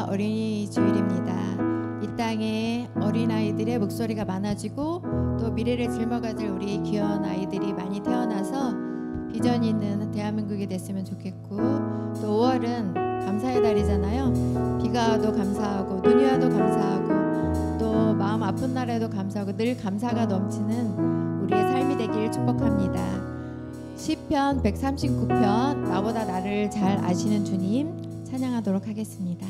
어린이 주일입니다. 이 땅에 어린아이들의 목소리가 많아지고 또 미래를 짊어가질 우리 귀여운 아이들이 많이 태어나서 비전이 있는 대한민국이 됐으면 좋겠고, 또 5월은 감사의 달이잖아요. 비가 와도 감사하고 눈이 와도 감사하고 또 마음 아픈 날에도 감사하고 늘 감사가 넘치는 우리의 삶이 되길 축복합니다. 시편 139편 나보다 나를 잘 아시는 주님 찬양하도록 하겠습니다.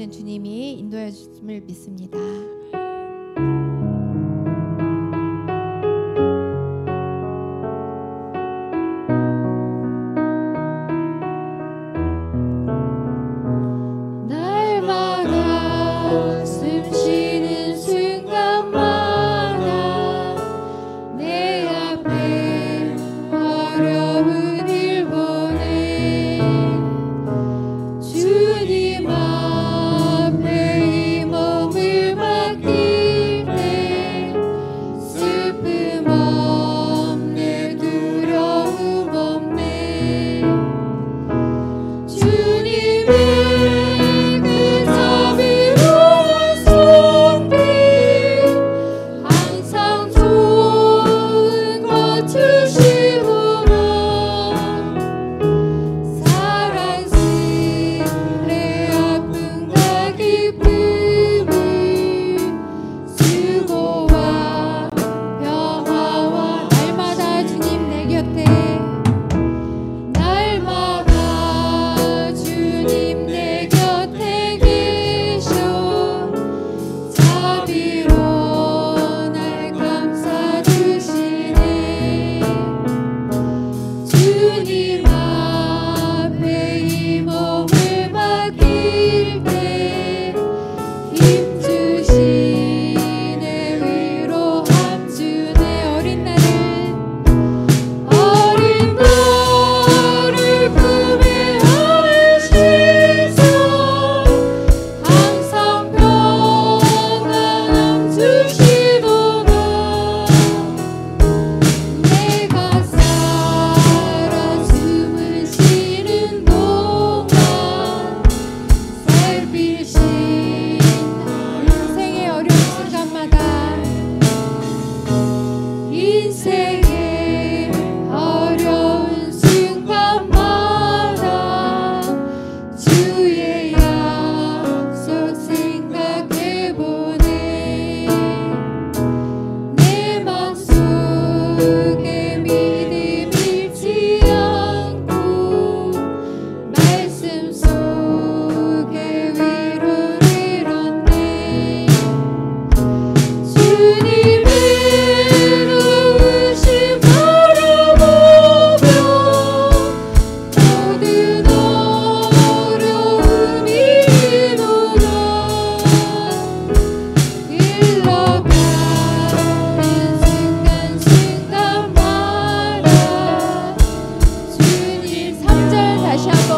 주님이 인도해 주심을 믿습니다. 날마다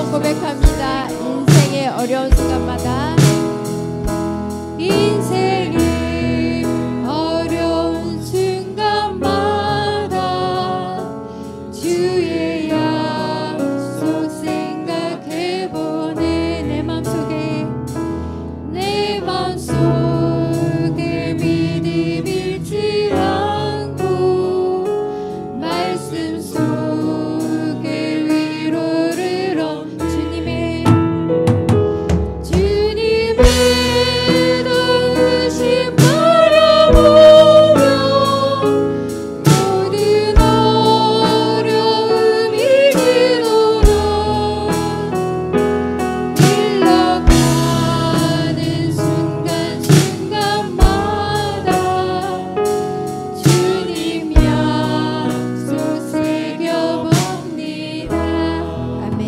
한번 고백합니다. 인생의 어려운 순간마다 인생의 어려운 순간마다 주의 약속 생각해보네. 내 맘속에 믿음 잃지 않고 말씀 속에 위로를 얻 주님의 도우심 바라보며 모든 어려움 이기도록 흘러가는 순간순간마다 주님 약속 새겨봅니다. 아멘.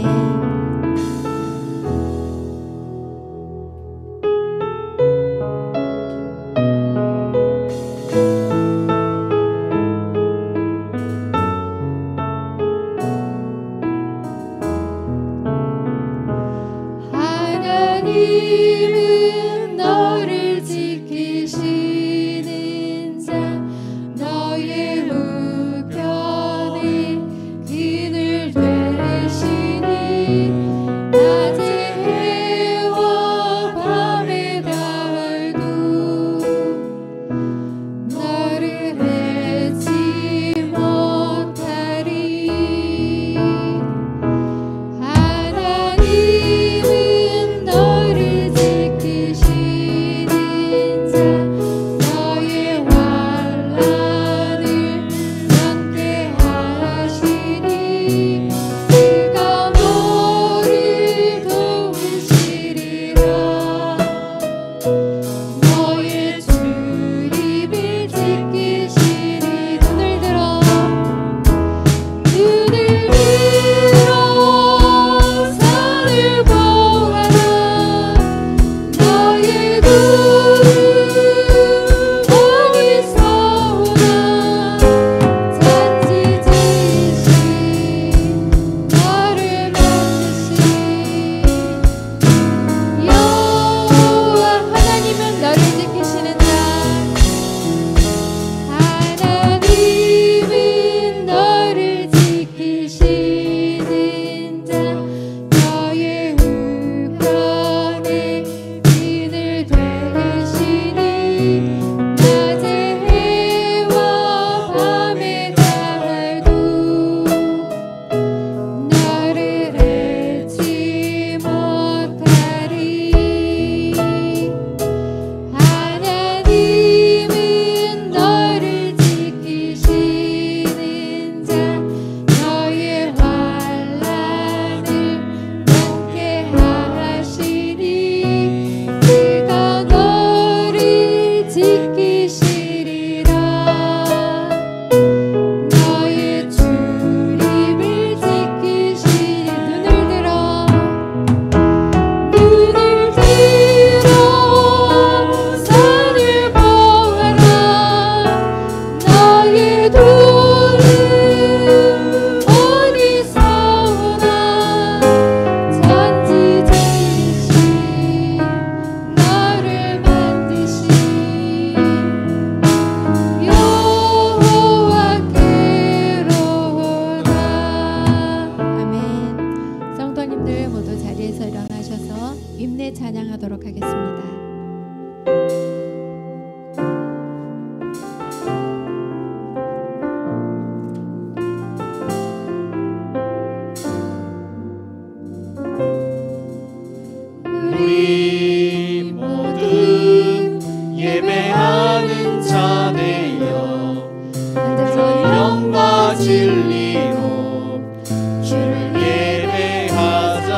하나님은 너를 지키시는 자 너의 우편에 그늘 되시니 낮의 해와 밤의 달도 너를 잊지 못하리. 하나님은 너를 지키시는 자 너의 환난을 함께 하시니 그가 너를 도우시리라. 너의 출입을 지키시니 눈을 들어 산을 보아라. 너의 구름 어디서 오나. 잔지지신 너를 만드신 여호와. 하나님은 너를 지키시는 자 하나님은 너를 지키시는 자 너의 우편에 그늘 되시니 낮의 해와 밤의 달도 너를 잊지 못하리. 하나님은 너를 지키시는 자 너의 환난을 함께 하시니 그가 너를 지키시리라. 너의 출입을 지키시니 눈을 들어 산을 보아라. 너의 도움 어디서 오나. 잔지지신 너를 만드신 여호와께로다. 아멘. 성도님들 모두 자리에서 일어나셔서 임내 찬양하도록 하겠습니다. 우리 모두 예배하는 자 되어 영과 진리로 주를 예배하자.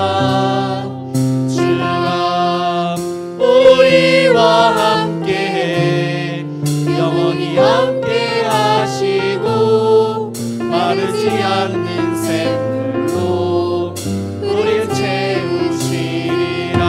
주가 우리와 함께해 영원히 함께 하시고 마르지 않는 샘물로 우릴 채우시리라.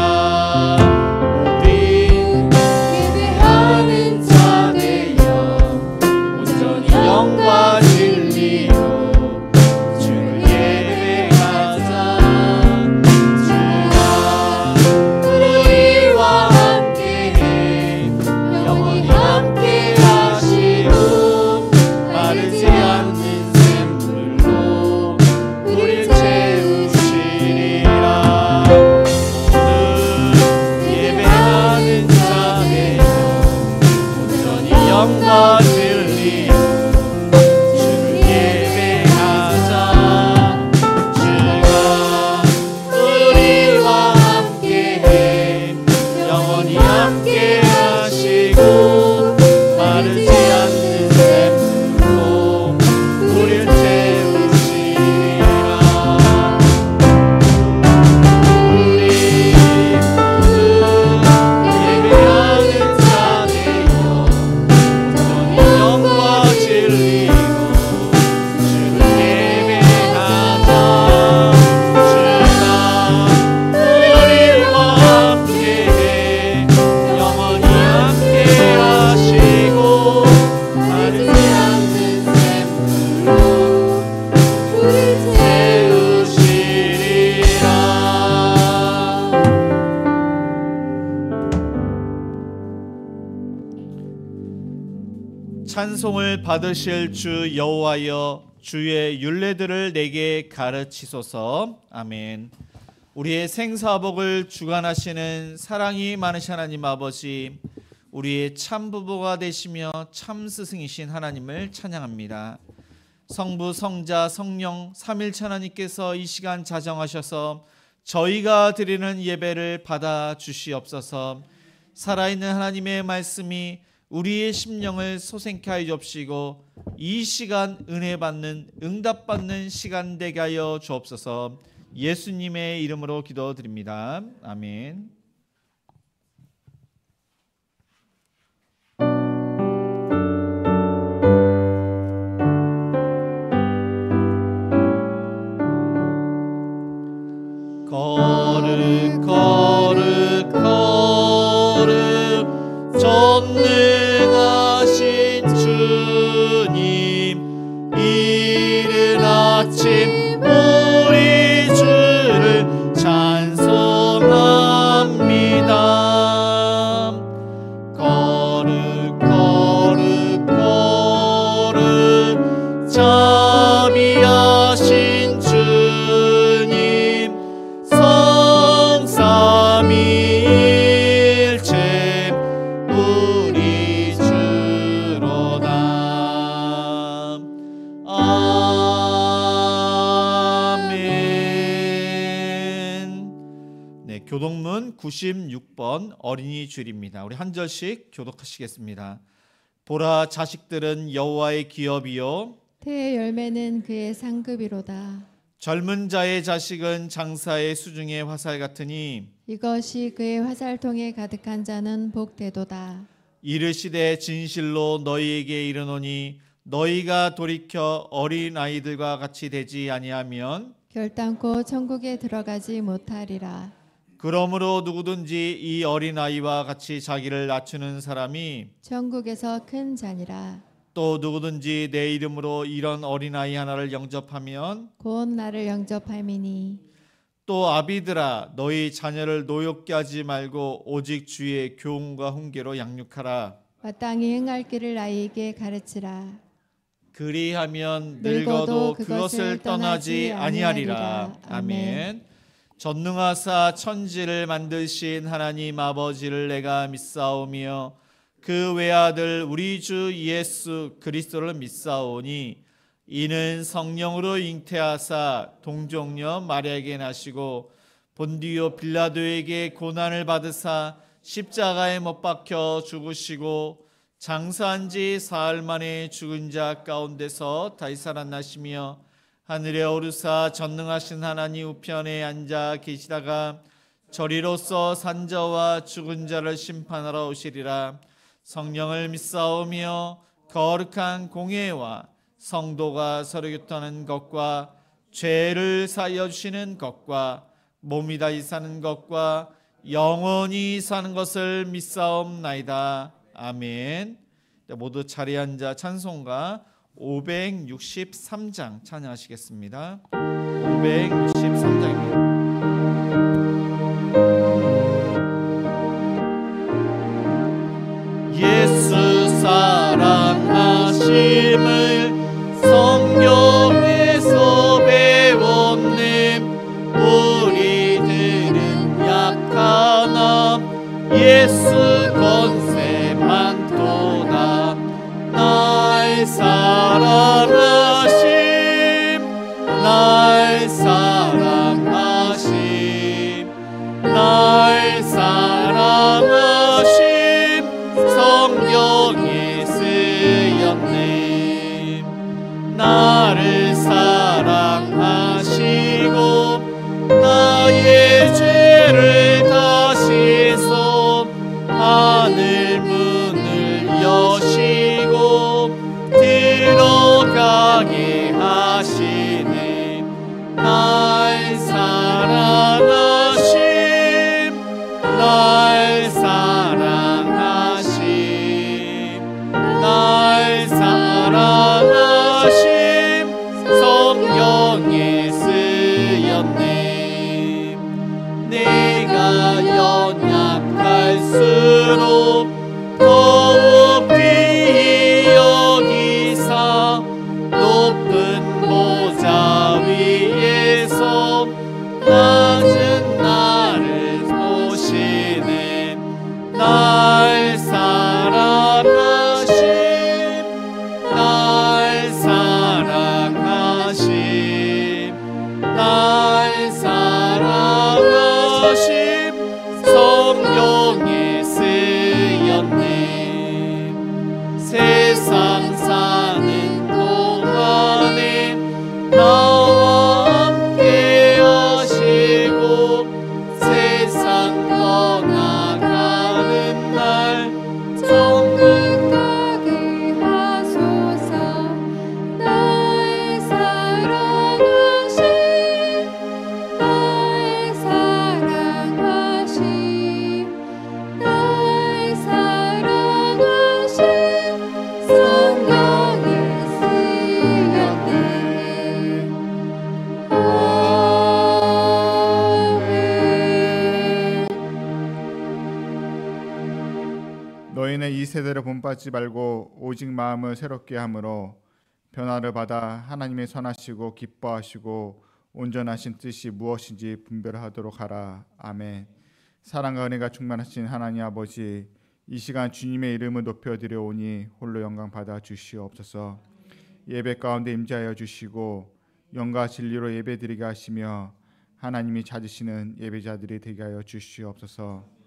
찬송을 받으실 주 여호와여, 주의 율례들을 내게 가르치소서. 아멘. 우리의 생사복을 주관하시는 사랑이 많으신 하나님 아버지, 우리의 참 부모가 되시며 참 스승이신 하나님을 찬양합니다. 성부, 성자, 성령 삼일체 하나님께서 이 시간 자정하셔서 저희가 드리는 예배를 받아 주시옵소서. 살아있는 하나님의 말씀이 우리의 심령을 소생케 하여 주옵시고 이 시간 은혜 받는, 응답 받는 시간 되게 하여 주옵소서. 예수님의 이름으로 기도드립니다. 아멘. 거룩 거룩 거룩 전능하신 주님, 이른 아침 우리 주를 찬송합니다. 거룩 거룩 거룩 자비하신 주님, 성삼위일체 우리 주로다. 아멘. 네, 교독문 96번 어린이 줄입니다. 우리 한 절씩 교독하시겠습니다. 보라, 자식들은 여호와의 기업이요 태의 열매는 그의 상급이로다. 젊은 자의 자식은 장사의 수중의 화살 같으니 이것이 그의 화살통에 가득한 자는 복되도다. 이르시되 진실로 너희에게 이르노니 너희가 돌이켜 어린 아이들과 같이 되지 아니하면 결단코 천국에 들어가지 못하리라. 그러므로 누구든지 이 어린 아이와 같이 자기를 낮추는 사람이 천국에서 큰 자니라. 또 누구든지 내 이름으로 이런 어린 아이 하나를 영접하면 곧 나를 영접함이니. 또 아비들아, 너희 자녀를 노엽게 하지 말고 오직 주의 교훈과 훈계로 양육하라. 마땅히 행할 길을 아이에게 가르치라. 그리하면 늙어도 그것을 떠나지 아니하리라. 아멘. 전능하사 천지를 만드신 하나님 아버지를 내가 믿사오며 그 외아들 우리 주 예수 그리스도를 믿사오니 이는 성령으로 잉태하사 동정녀 마리아에게 나시고 본디오 빌라도에게 고난을 받으사 십자가에 못 박혀 죽으시고 장사한 지 사흘 만에 죽은 자 가운데서 다시 살아나시며 하늘에 오르사 전능하신 하나님 우편에 앉아 계시다가 저리로서 산자와 죽은 자를 심판하러 오시리라. 성령을 믿사오며 거룩한 공예와 성도가 서로 교통하는 것과 죄를 사하여 주시는 것과 몸이 다시 사는 것과 영원히 사는 것을 믿사옵나이다. 아멘. 모두 자리에 앉아 찬송가 563장 찬양하시겠습니다. 563장입니다. 예수 사랑하심을 성경에서 배웠네. 우리들은 약하나 예수 권세 많도다. 날 사랑하심, 날 사랑하심, 날 사랑하심 성경에 쓰였네. 나를 사랑하시고 나의 죄를 다시소 하늘 문을 여시고 들어가게 하시네. 날 사랑하심, 날 사랑하심, 날 사랑하심 성경에 쓰였네. 내가 연약할수록 더욱 귀히 하심 성령에 쓰였네. 세상 사는 동안에 나와 함께 하시고 세상 떠나가는 날 천국 가게 하소서. 나의 사랑하신 나의 사랑하신 나의 사랑하신 성령에 쓰였네. 아멘. 너희는 이 세대를 본받지 말고 오직 마음을 새롭게 함으로 변화를 받아 하나님의 선하시고 기뻐하시고 온전하신 뜻이 무엇인지 분별하도록 하라. 아멘. 사랑과 은혜가 충만하신 하나님 아버지, 이 시간 주님의 이름을 높여드려오니 홀로 영광 받아 주시옵소서. 예배 가운데 임재하여 주시고 영과 진리로 예배드리게 하시며 하나님이 찾으시는 예배자들이 되게 하여 주시옵소서.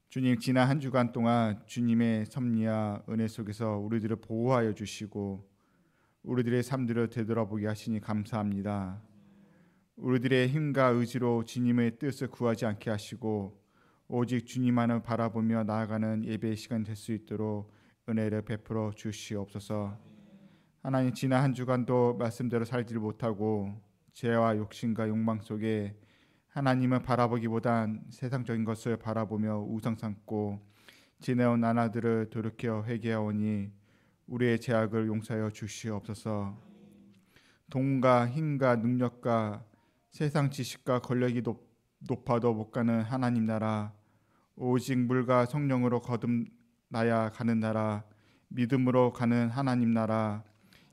주님, 지난 한 주간 동안 주님의 섭리와 은혜 속에서 우리들을 보호하여 주시고 우리들의 삶들을 되돌아보게 하시니 감사합니다. 우리들의 힘과 의지로 주님의 뜻을 구하지 않게 하시고 오직 주님만을 바라보며 나아가는 예배의 시간 될 수 있도록 은혜를 베풀어 주시옵소서. 하나님, 지난 한 주간도 말씀대로 살지 못하고 죄와 욕심과 욕망 속에 하나님을 바라보기보단 세상적인 것을 바라보며 우상 삼고 지내온 나날들을 돌이켜 회개하오니 우리의 죄악을 용서하여 주시옵소서. 돈과 힘과 능력과 세상 지식과 권력이 높아도 못 가는 하나님 나라, 오직 물과 성령으로 거듭나야 가는 나라, 믿음으로 가는 하나님 나라,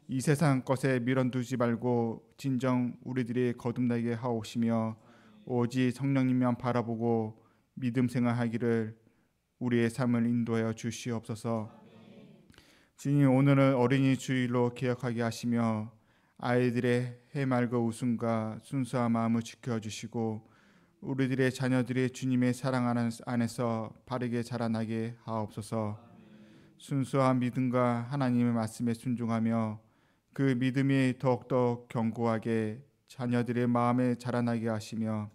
이 세상 것에 밀어두지 말고 진정 우리들이 거듭나게 하옵시며 오직 성령님만 바라보고 믿음 생활하기를 우리의 삶을 인도하여 주시옵소서. 주님, 오늘은 어린이 주일로 기억하게 하시며 아이들의 해맑은 웃음과 순수한 마음을 지켜주시고 우리들의 자녀들이 주님의 사랑 안에서 바르게 자라나게 하옵소서. 순수한 믿음과 하나님의 말씀에 순종하며 그 믿음이 더욱더 견고하게 자녀들의 마음에 자라나게 하시며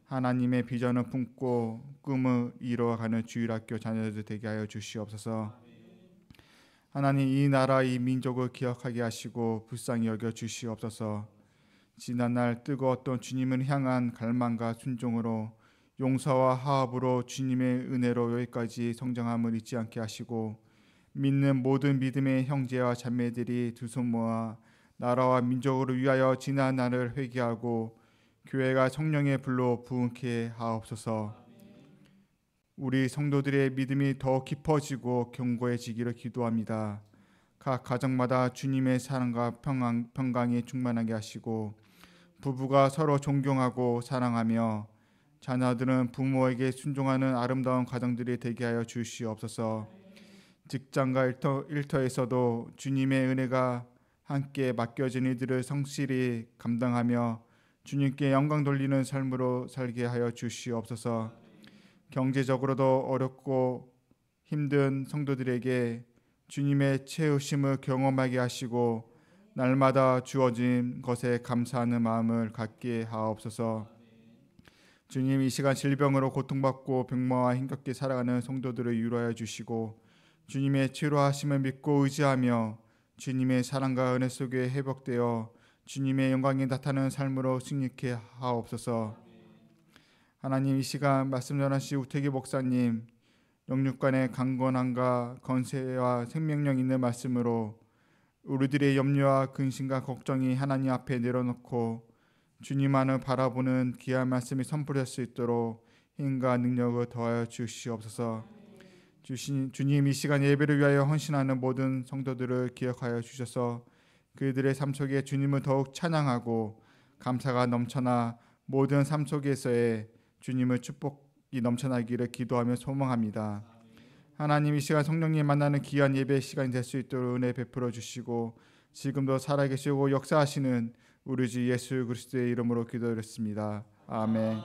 하나님의 비전을 품고 꿈을 이루어가는 주일학교 자녀들 되게 하여 주시옵소서. 하나님, 이 나라 이 민족을 기억하게 하시고 불쌍히 여겨 주시옵소서. 지난날 뜨거웠던 주님을 향한 갈망과 순종으로 용서와 화합으로 주님의 은혜로 여기까지 성장함을 잊지 않게 하시고 믿는 모든 믿음의 형제와 자매들이 두 손 모아 나라와 민족을 위하여 지난 날을 회개하고 교회가 성령의 불로 부흥케 하옵소서. 우리 성도들의 믿음이 더 깊어지고 견고해지기를 기도합니다. 각 가정마다 주님의 사랑과 평강이 충만하게 하시고 부부가 서로 존경하고 사랑하며 자녀들은 부모에게 순종하는 아름다운 가정들이 되게 하여 주시옵소서. 직장과 일터에서도 주님의 은혜가 함께 맡겨진 이들을 성실히 감당하며 주님께 영광 돌리는 삶으로 살게 하여 주시옵소서. 경제적으로도 어렵고 힘든 성도들에게 주님의 채우심을 경험하게 하시고 날마다 주어진 것에 감사하는 마음을 갖게 하옵소서. 주님, 이 시간 질병으로 고통받고 병마와 힘겹게 살아가는 성도들을 위로하여 주시고 주님의 치료하심을 믿고 의지하며 주님의 사랑과 은혜 속에 회복되어 주님의 영광이 나타나는 삶으로 승리케 하옵소서. 하나님, 이 시간 말씀 전하신 우태기 목사님 영육간의 강건함과 건세와 생명력 있는 말씀으로 우리들의 염려와 근심과 걱정이 하나님 앞에 내려놓고 주님만을 바라보는 귀한 말씀이 선포될 수 있도록 힘과 능력을 더하여 주시옵소서. 주님, 이 시간 예배를 위하여 헌신하는 모든 성도들을 기억하여 주셔서 그들의 삶 속에 주님을 더욱 찬양하고 감사가 넘쳐나 모든 삶 속에서의 주님의 축복이 넘쳐나기를 기도하며 소망합니다. 하나님, 이 시간 성령님 만나는 귀한 예배의 시간이 될 수 있도록 은혜 베풀어 주시고 지금도 살아계시고 역사하시는 우리 주 예수 그리스도의 이름으로 기도드렸습니다. 아멘.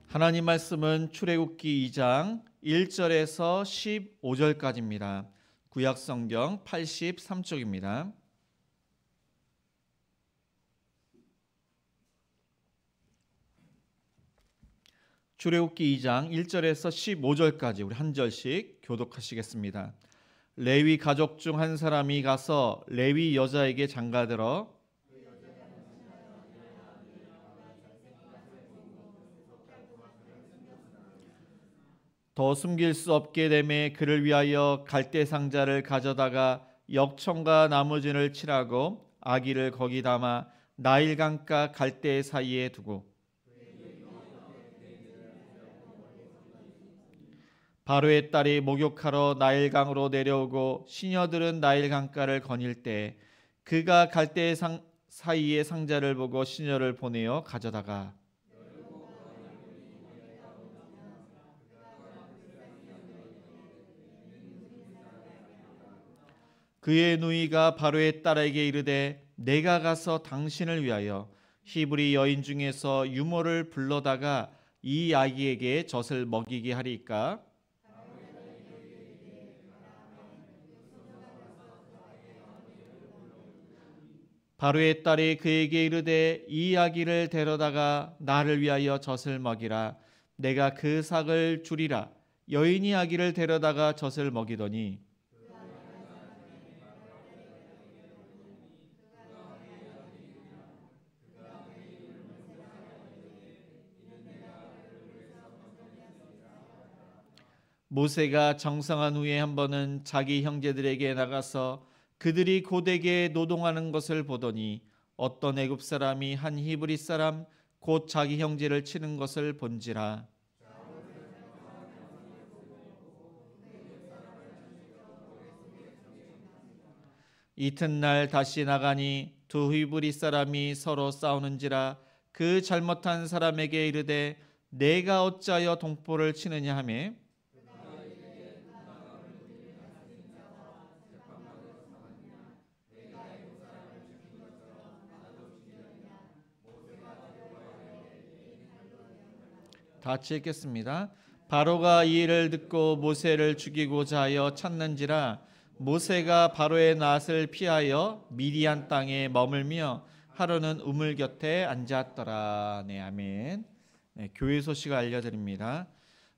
하나님 말씀은 출애굽기 2장 1절에서 15절까지입니다. 구약 성경 83쪽입니다. 출애굽기 2장 1절에서 15절까지 우리 한 절씩 교독하시겠습니다. 레위 가족 중 한 사람이 가서 레위 여자에게 장가들어 더 숨길 수 없게 되매 그를 위하여 갈대 상자를 가져다가 역청과 나무진을 칠하고 아기를 거기 담아 나일강가 갈대 사이에 두고 바로의 딸이 목욕하러 나일강으로 내려오고 시녀들은 나일강가를 거닐 때 그가 갈대 사이의 상자를 보고 시녀를 보내어 가져다가 그의 누이가 바로의 딸에게 이르되 내가 가서 당신을 위하여 히브리 여인 중에서 유모를 불러다가 이 아기에게 젖을 먹이게 하리까? 바로의 딸이 그에게 이르되 이 아기를 데려다가 나를 위하여 젖을 먹이라. 내가 그 삭을 주리라. 여인이 아기를 데려다가 젖을 먹이더니 모세가 정상한 후에 한 번은 자기 형제들에게 나가서 그들이 고되게 노동하는 것을 보더니 어떤 애굽 사람이 한 히브리 사람 곧 자기 형제를 치는 것을 본지라. 이튿날 다시 나가니 두 히브리 사람이 서로 싸우는지라. 그 잘못한 사람에게 이르되 내가 어찌하여 동포를 치느냐 하며 다 같이 읽겠습니다. 바로가 이 일을 듣고 모세를 죽이고자 하여 찾는지라. 모세가 바로의 낯을 피하여 미디안 땅에 머물며 하루는 우물 곁에 앉았더라. 네, 아멘. 네, 교회 소식을 알려드립니다.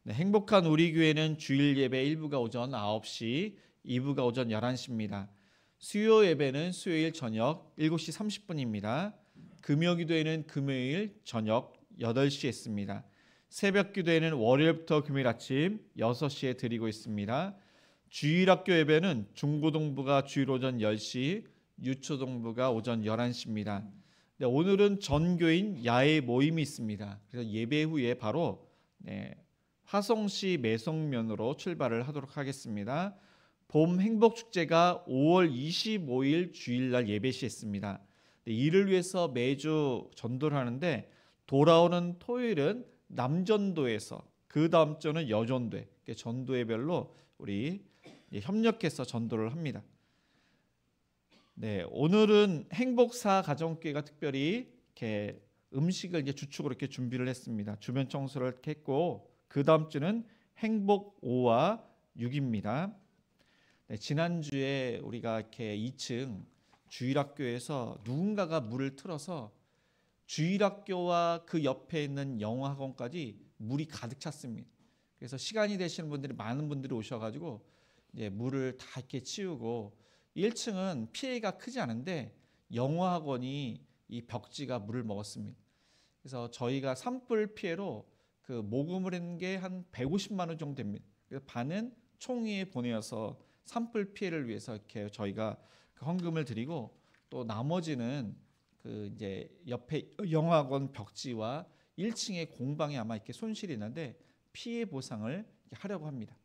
네, 행복한 우리 교회는 주일 예배 1부가 오전 9시, 2부가 오전 11시입니다. 수요 예배는 수요일 저녁 7시 30분입니다. 금요 기도회는 금요일 저녁 8시에 있습니다. 새벽 기도회는 월요일부터 금요일 아침 6시에 드리고 있습니다. 주일학교 예배는 중고등부가 주일 오전 10시, 유초등부가 오전 11시입니다. 네, 오늘은 전교인 야외 모임이 있습니다. 그래서 예배 후에 바로 화성시 매성면으로 출발을 하도록 하겠습니다. 봄 행복축제가 5월 25일 주일날 예배 시에 있습니다. 네, 이를 위해서 매주 전도를 하는데 돌아오는 토요일은 남전도에서 그 다음 주는 여전도에 전도회별로 우리 협력해서 전도를 합니다. 네, 오늘은 행복사 가정교회가 특별히 이렇게 음식을 이제 주축으로 이렇게 준비를 했습니다. 주변 청소를 이렇게 했고 그 다음 주는 행복 5와 6입니다. 네, 지난주에 우리가 이렇게 2층 주일학교에서 누군가가 물을 틀어서 주일학교와 그 옆에 있는 영어학원까지 물이 가득 찼습니다. 그래서 시간이 되시는 분들이 많은 분들이 오셔가지고 이제 물을 다 이렇게 치우고 1층은 피해가 크지 않은데 영어학원이 이 벽지가 물을 먹었습니다. 그래서 저희가 산불 피해로 그 모금을 한 게 한 150만 원 정도 됩니다. 그래서 반은 총회에 보내어서 산불 피해를 위해서 이렇게 저희가 그 헌금을 드리고 또 나머지는 그 이제 옆에 영어학원 벽지와 1층의 공방에 아마 이렇게 손실이 있는데 피해 보상을 하려고 합니다.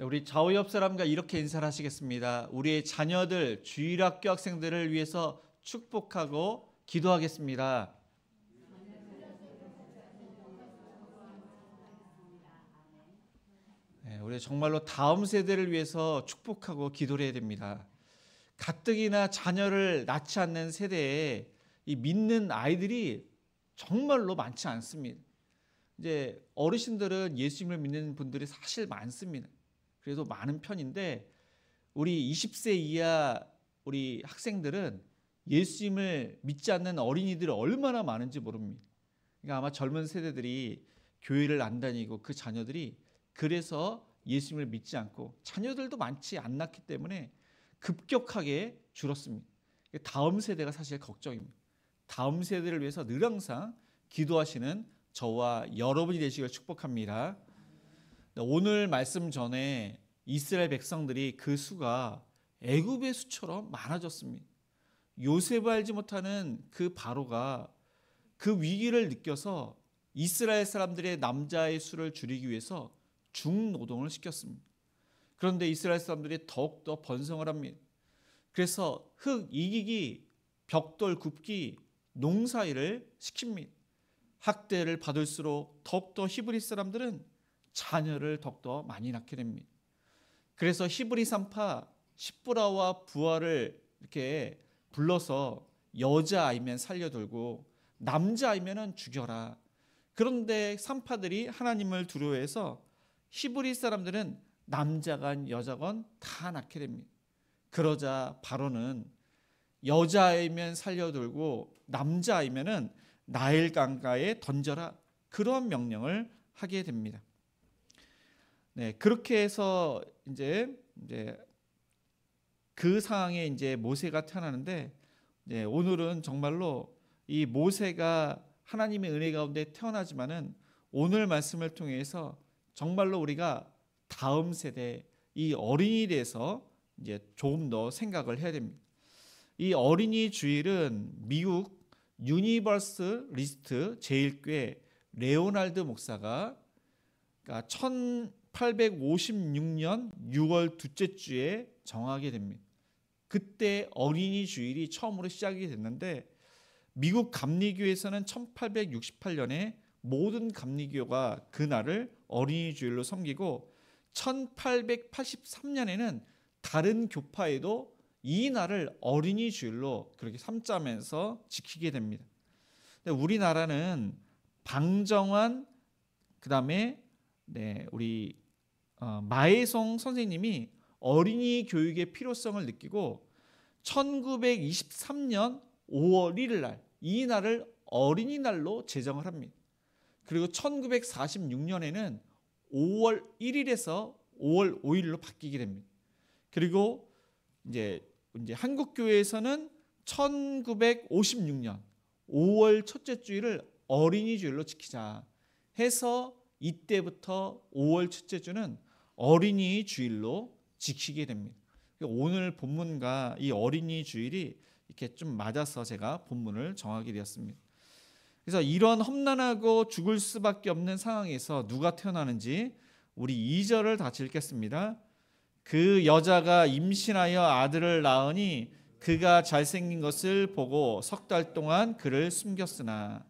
우리 좌우 옆 사람과 이렇게 인사를 하시겠습니다. 우리의 자녀들, 주일학교 학생들을 위해서 축복하고 기도하겠습니다. 우리 정말로 다음 세대를 위해서 축복하고 기도를 해야 됩니다. 가뜩이나 자녀를 낳지 않는 세대에 이 믿는 아이들이 정말로 많지 않습니다. 이제 어르신들은 예수님을 믿는 분들이 사실 많습니다. 그래도 많은 편인데 우리 20세 이하 우리 학생들은 예수님을 믿지 않는 어린이들이 얼마나 많은지 모릅니다. 그러니까 아마 젊은 세대들이 교회를 안 다니고 그 자녀들이 그래서 예수님을 믿지 않고 자녀들도 많지 않았기 때문에 급격하게 줄었습니다. 다음 세대가 사실 걱정입니다. 다음 세대를 위해서 늘 항상 기도하시는 저와 여러분이 되시길 축복합니다. 오늘 말씀 전에 이스라엘 백성들이 그 수가 애굽의 수처럼 많아졌습니다. 요셉을 알지 못하는 그 바로가 그 위기를 느껴서 이스라엘 사람들의 남자의 수를 줄이기 위해서 중노동을 시켰습니다. 그런데 이스라엘 사람들이 더욱더 번성을 합니다. 그래서 흙 이기기, 벽돌 굽기, 농사일을 시킵니다. 학대를 받을수록 더욱더 히브리 사람들은 자녀를 더욱더 많이 낳게 됩니다. 그래서 히브리 산파 십브라와 부하를 이렇게 불러서 여자아이면 살려들고 남자아이면 죽여라. 그런데 산파들이 하나님을 두려워해서 히브리 사람들은 남자건 여자건 다 낳게 됩니다. 그러자 바로는 여자아이면 살려들고 남자아이면 나일 강가에 던져라. 그런 명령을 하게 됩니다. 네, 그렇게 해서 이제 그 상황에 이제 모세가 태어나는데 오늘은 정말로 이 모세가 하나님의 은혜 가운데 태어나지만은 오늘 말씀을 통해서 정말로 우리가 다음 세대 이 어린이에 대해서 이제 조금 더 생각을 해야 됩니다. 이 어린이 주일은 미국 유니버설리스트 제1교 레오날드 목사가 그러니까 1856년 6월 둘째 주에 정하게 됩니다. 그때 어린이 주일이 처음으로 시작이 됐는데 미국 감리교에서는 1868년에 모든 감리교가 그날을 어린이 주일로 섬기고 1883년에는 다른 교파에도 이 날을 어린이 주일로 그렇게 삼자면서 지키게 됩니다. 근데 우리나라는 방정환 그다음에 우리 마혜송 선생님이 어린이 교육의 필요성을 느끼고 1923년 5월 1일 날 이 날을 어린이날로 제정을 합니다. 그리고 1946년에는 5월 1일에서 5월 5일로 바뀌게 됩니다. 그리고 이제 한국교회에서는 1956년 5월 첫째 주일을 어린이 주일로 지키자 해서 이때부터 5월 첫째 주는 어린이 주일로 지키게 됩니다. 오늘 본문과 이 어린이 주일이 이렇게 좀 맞아서 제가 본문을 정하게 되었습니다. 그래서 이런 험난하고 죽을 수밖에 없는 상황에서 누가 태어나는지 우리 2절을 같이 읽겠습니다. 그 여자가 임신하여 아들을 낳으니 그가 잘생긴 것을 보고 석 달 동안 그를 숨겼으나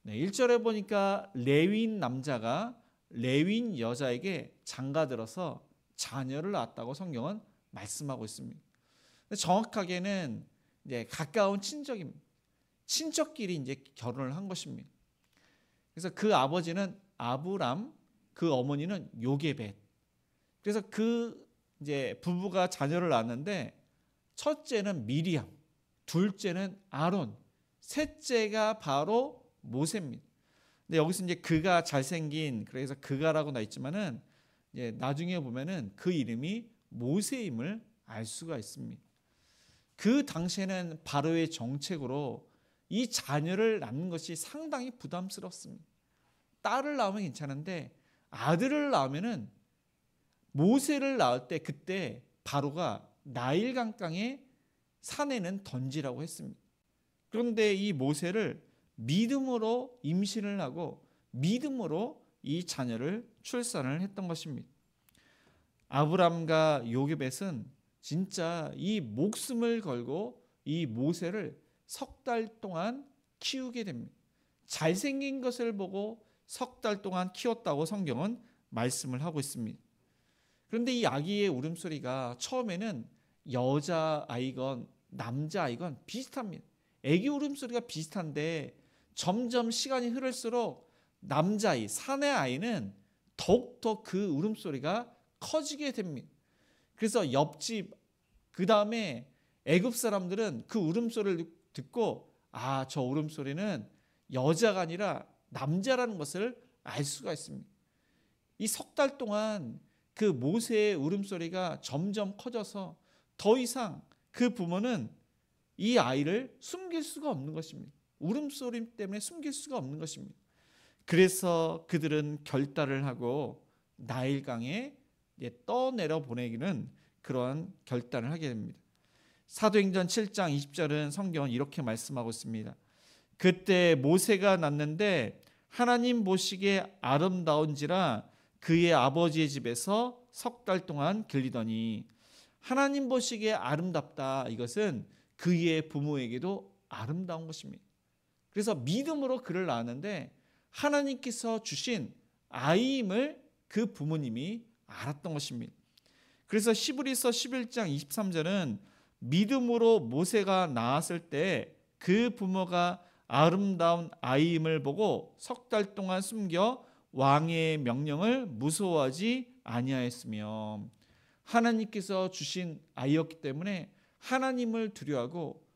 1절에 보니까 레위인 남자가 레위인 여자에게 장가들어서 자녀를 낳았다고 성경은 말씀하고 있습니다. 정확하게는 가까운 친족입니다. 친척끼리 이제 결혼을 한 것입니다. 그래서 그 아버지는 아브람, 그 어머니는 요게벳. 그래서 그 이제 부부가 자녀를 낳았는데 첫째는 미리암, 둘째는 아론, 셋째가 바로 모세입니다. 근데 여기서 이제 그가 잘생긴 그래서 그가라고 나 있지만은 이제 나중에 보면은 그 이름이 모세임을 알 수가 있습니다. 그 당시에는 바로의 정책으로 이 자녀를 낳는 것이 상당히 부담스럽습니다. 딸을 낳으면 괜찮은데 아들을 낳으면은 모세를 낳을 때 그때 바로가 나일 강가에 산에는 던지라고 했습니다. 그런데 이 모세를 믿음으로 임신을 하고 믿음으로 이 자녀를 출산을 했던 것입니다. 아브람과 요게벳은 진짜 이 목숨을 걸고 이 모세를 석 달 동안 키우게 됩니다. 잘생긴 것을 보고 석 달 동안 키웠다고 성경은 말씀을 하고 있습니다. 그런데 이 아기의 울음소리가 처음에는 여자아이건 남자아이건 비슷합니다. 아기 울음소리가 비슷한데 점점 시간이 흐를수록 남자아이, 사내 아이는 더욱더 그 울음소리가 커지게 됩니다. 그래서 옆집, 그 다음에 애굽 사람들은 그 울음소리를 듣고 저 울음소리는 여자가 아니라 남자라는 것을 알 수가 있습니다. 이 석 달 동안 그 모세의 울음소리가 점점 커져서 더 이상 그 부모는 이 아이를 숨길 수가 없는 것입니다. 울음소리 때문에 숨길 수가 없는 것입니다. 그래서 그들은 결단을 하고 나일강에 떠내려 보내기는 그러한 결단을 하게 됩니다. 사도행전 7장 20절은 성경은 이렇게 말씀하고 있습니다. 그때 모세가 났는데 하나님 보시기에 아름다운지라 그의 아버지의 집에서 석 달 동안 길리더니, 하나님 보시기에 아름답다, 이것은 그의 부모에게도 아름다운 것입니다. 그래서 믿음으로 그를 낳았는데 하나님께서 주신 아이임을 그 부모님이 알았던 것입니다. 그래서 히브리서 11장 23절은 믿음으로 모세가 낳았을 때 그 부모가 아름다운 아이임을 보고 석 달 동안 숨겨 왕의 명령을 무서워하지 아니하였으며, 하나님께서 주신 아이였기 때문에 하나님을 두려워하고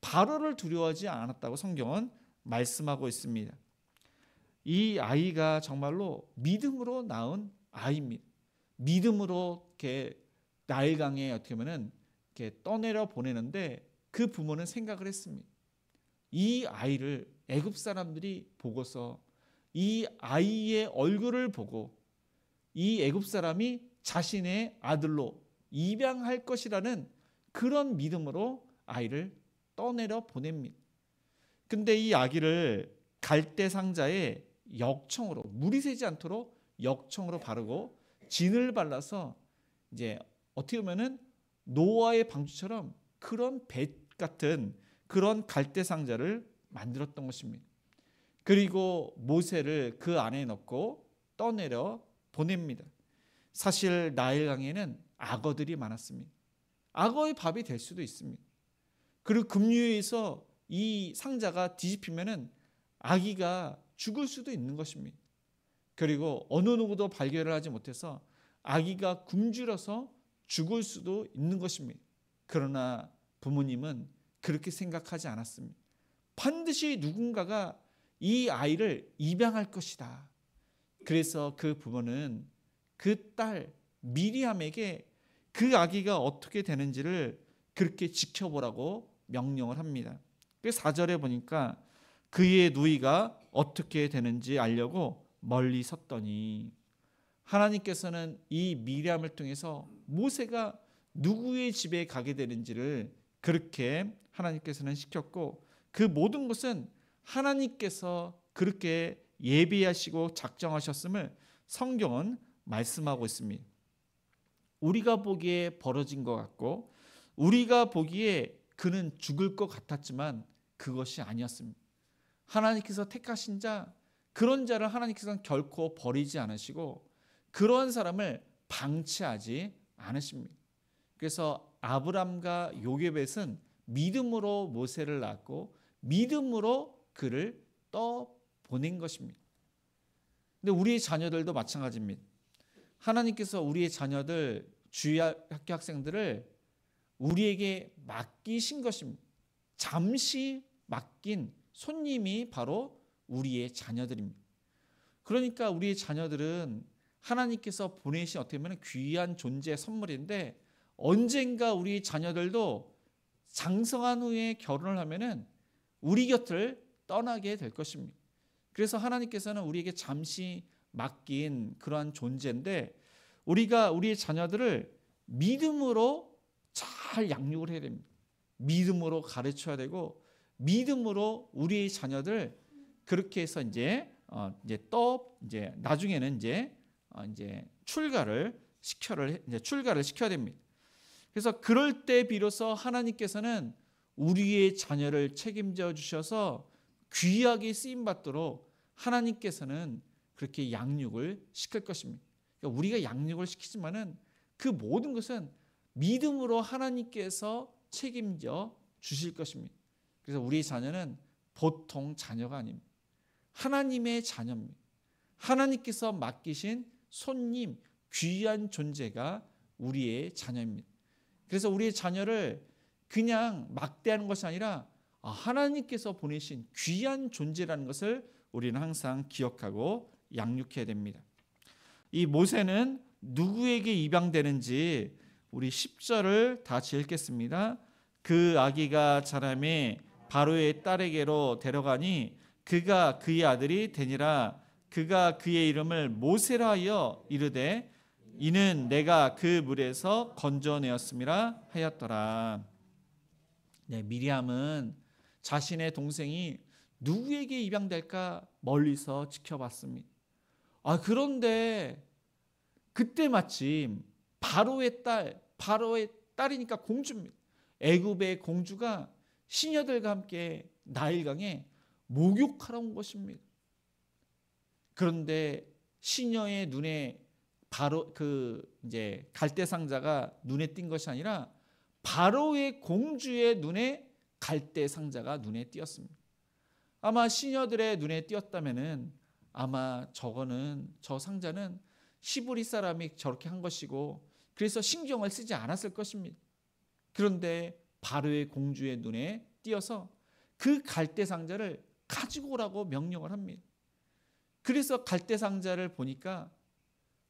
바로를 두려워하지 않았다고 성경은 말씀하고 있습니다. 이 아이가 정말로 믿음으로 낳은 아이입니다. 믿음으로 이렇게 나일강에 어떻게 보면은 이렇게 떠내려 보내는데 그 부모는 생각을 했습니다. 이 아이를 애굽 사람들이 보고서 이 아이의 얼굴을 보고 이 애굽 사람이 자신의 아들로 입양할 것이라는 그런 믿음으로 아이를 떠내려 보냅니다. 근데 이 아기를 갈대 상자에 역청으로, 물이 새지 않도록 역청으로 바르고 진을 발라서 이제 어떻게 보면은 노아의 방주처럼 그런 배 같은 그런 갈대 상자를 만들었던 것입니다. 그리고 모세를 그 안에 넣고 떠내려 보냅니다. 사실 나일강에는 악어들이 많았습니다. 악어의 밥이 될 수도 있습니다. 그리고 급류에서 이 상자가 뒤집히면은 아기가 죽을 수도 있는 것입니다. 그리고 어느 누구도 발견을 하지 못해서 아기가 굶주려서 죽을 수도 있는 것입니다. 그러나 부모님은 그렇게 생각하지 않았습니다. 반드시 누군가가 이 아이를 입양할 것이다. 그래서 그 부모는 그 딸 미리암에게 그 아기가 어떻게 되는지를 그렇게 지켜보라고 명령을 합니다. 그 4절에 보니까 그의 누이가 어떻게 되는지 알려고 멀리 섰더니, 하나님께서는 이 미리암을 통해서 모세가 누구의 집에 가게 되는지를 그렇게 하나님께서는 시켰고, 그 모든 것은 하나님께서 그렇게 예비하시고 작정하셨음을 성경은 말씀하고 있습니다. 우리가 보기에 벌어진 것 같고 우리가 보기에 그는 죽을 것 같았지만 그것이 아니었습니다. 하나님께서 택하신 자, 그런 자를 하나님께서는 결코 버리지 않으시고 그런 사람을 방치하지 않으십니다. 그래서 아브람과 요게벳은 믿음으로 모세를 낳았고 믿음으로 그를 떠보낸 것입니다. 근데 우리의 자녀들도 마찬가지입니다. 하나님께서 우리의 자녀들, 주일학교 학생들을 우리에게 맡기신 것입니다. 잠시 맡긴 손님이 바로 우리의 자녀들입니다. 그러니까 우리의 자녀들은 하나님께서 보내신 어떻게 보면 귀한 존재의 선물인데, 언젠가 우리 자녀들도 장성한 후에 결혼을 하면은 우리 곁을 떠나게 될 것입니다. 그래서 하나님께서는 우리에게 잠시 맡긴 그러한 존재인데, 우리가 우리의 자녀들을 믿음으로 잘 양육을 해야 됩니다. 믿음으로 가르쳐야 되고 믿음으로 우리의 자녀들 그렇게 해서 이제 나중에는 이제 출가를 이제 출가를 시켜야 됩니다. 그래서 그럴 때 비로소 하나님께서는 우리의 자녀를 책임져 주셔서 귀하게 쓰임 받도록 하나님께서는 그렇게 양육을 시킬 것입니다. 그러니까 우리가 양육을 시키지만은 그 모든 것은 믿음으로 하나님께서 책임져 주실 것입니다. 그래서 우리 자녀는 보통 자녀가 아닙니다. 하나님의 자녀입니다. 하나님께서 맡기신 손님, 귀한 존재가 우리의 자녀입니다. 그래서 우리의 자녀를 그냥 막대하는 것이 아니라 하나님께서 보내신 귀한 존재라는 것을 우리는 항상 기억하고 양육해야 됩니다. 이 모세는 누구에게 입양되는지 우리 10절을 다 읽겠습니다. 그 아기가 자라매 바로의 딸에게로 데려가니 그가 그의 아들이 되니라. 그가 그의 이름을 모세라 하여 이르되 이는 내가 그 물에서 건져내었음이라 하였더라. 네, 미리암은 자신의 동생이 누구에게 입양될까 멀리서 지켜봤습니다. 그런데 그때 마침 바로의 딸이니까 공주입니다. 애굽의 공주가 시녀들과 함께 나일강에 목욕하러 온 것입니다. 그런데 시녀의 눈에 바로 이제 갈대 상자가 눈에 띈 것이 아니라 바로의 공주의 눈에 갈대 상자가 눈에 띄었습니다. 아마 시녀들의 눈에 띄었다면은 아마 저 상자는 시브리 사람이 저렇게 한 것이고 그래서 신경을 쓰지 않았을 것입니다. 그런데 바로의 공주의 눈에 띄어서 그 갈대 상자를 가지고 오라고 명령을 합니다. 그래서 갈대 상자를 보니까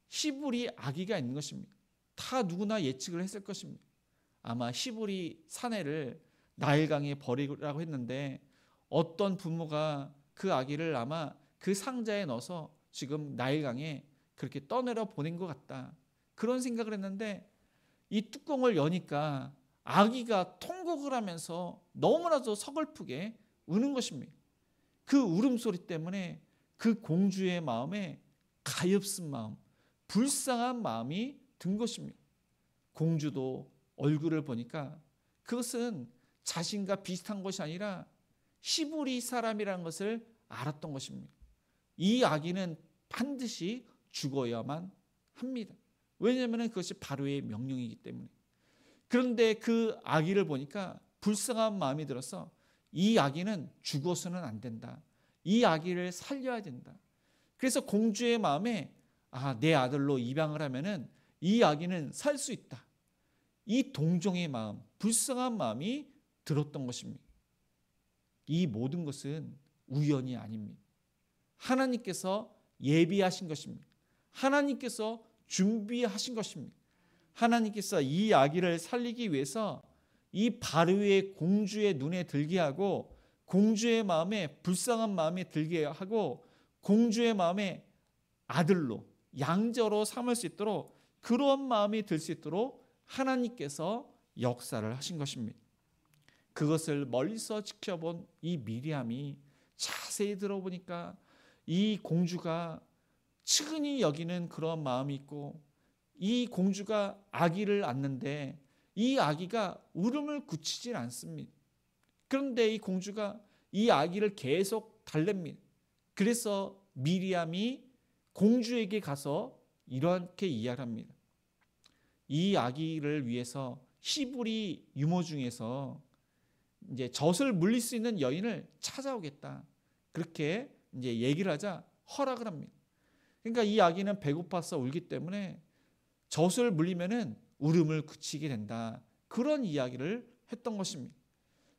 시브리 아기가 있는 것입니다. 다 누구나 예측을 했을 것입니다. 아마 시브리 사내를 나일강에 버리라고 했는데 어떤 부모가 그 아기를 아마 그 상자에 넣어서 지금 나일강에 그렇게 떠내려 보낸 것 같다. 그런 생각을 했는데 이 뚜껑을 여니까 아기가 통곡을 하면서 너무나도 서글프게 우는 것입니다. 그 울음소리 때문에 그 공주의 마음에 가엾은 마음, 불쌍한 마음이 든 것입니다. 공주도 얼굴을 보니까 그것은 자신과 비슷한 것이 아니라 시브리 사람이라는 것을 알았던 것입니다. 이 아기는 반드시 죽어야만 합니다. 왜냐하면 그것이 바로의 명령이기 때문에. 그런데 그 아기를 보니까 불쌍한 마음이 들어서 이 아기는 죽어서는 안 된다. 이 아기를 살려야 된다. 그래서 공주의 마음에 내 아들로 입양을 하면은 이 아기는 살 수 있다. 이 동정의 마음, 불쌍한 마음이 들었던 것입니다. 이 모든 것은 우연이 아닙니다. 하나님께서 예비하신 것입니다. 하나님께서 준비하신 것입니다. 하나님께서 이 아기를 살리기 위해서 이 바로의 공주의 눈에 들게 하고 공주의 마음에 불쌍한 마음이 들게 하고 공주의 마음에 아들로 양자로 삼을 수 있도록 그런 마음이 들 수 있도록 하나님께서 역사를 하신 것입니다. 그것을 멀리서 지켜본 이 미리암이 자세히 들어보니까 이 공주가 측은히 여기는 그런 마음이 있고 이 공주가 아기를 안는데 이 아기가 울음을 그치질 않습니다. 그런데 이 공주가 이 아기를 계속 달랩니다. 그래서 미리암이 공주에게 가서 이렇게 이야기합니다. 이 아기를 위해서 시브리 유모 중에서 이제 젖을 물릴 수 있는 여인을 찾아오겠다. 그렇게 이제 얘기를 하자 허락을 합니다. 그러니까 이 아기는 배고파서 울기 때문에 젖을 물리면은 울음을 그치게 된다. 그런 이야기를 했던 것입니다.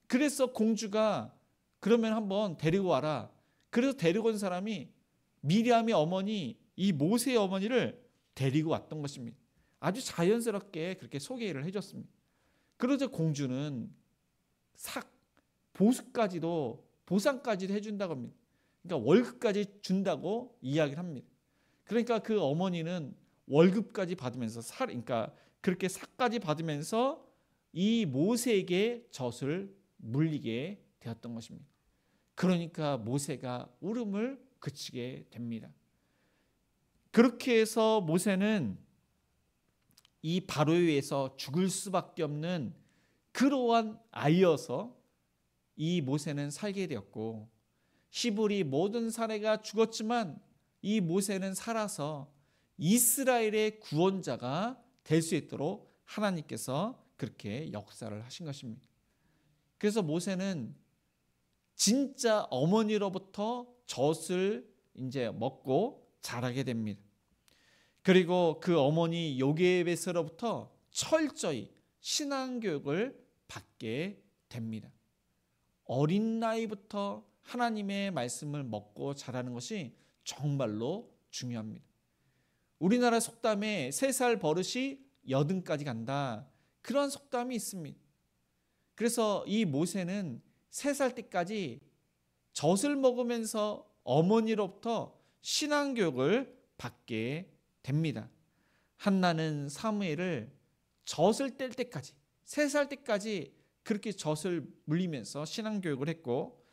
그래서 공주가 그러면 한번 데리고 와라. 그래서 데리고 온 사람이 미리암의 어머니, 이 모세의 어머니를 데리고 왔던 것입니다. 아주 자연스럽게 그렇게 소개를 해줬습니다. 그러자 공주는 보상까지도 해준다고 합니다. 그러니까 월급까지 준다고 이야기를 합니다. 그러니까 그 어머니는 월급까지 받으면서 그러니까 그렇게 삭까지 받으면서 이 모세에게 젖을 물리게 되었던 것입니다. 그러니까 모세가 울음을 그치게 됩니다. 그렇게 해서 모세는 이 바로에 의해서 죽을 수밖에 없는 그러한 아이여서 이 모세는 살게 되었고, 히브리 모든 사내가 죽었지만 이 모세는 살아서 이스라엘의 구원자가 될 수 있도록 하나님께서 그렇게 역사를 하신 것입니다. 그래서 모세는 진짜 어머니로부터 젖을 이제 먹고 자라게 됩니다. 그리고 그 어머니 요게벳으로부터 철저히 신앙교육을 받게 됩니다. 어린 나이부터 하나님의 말씀을 먹고 자라는 것이 정말로 중요합니다. 우리나라 속담에 3살 버릇이 80까지 간다, 그런 속담이 있습니다. 그래서 이 모세는 3살 때까지 젖을 먹으면서 어머니로부터 신앙교육을 받게 됩니다. 한나는 사무엘을 젖을 뗄 때까지, 3살 때까지 그렇게 젖을 물리면서 신앙교육을 했고,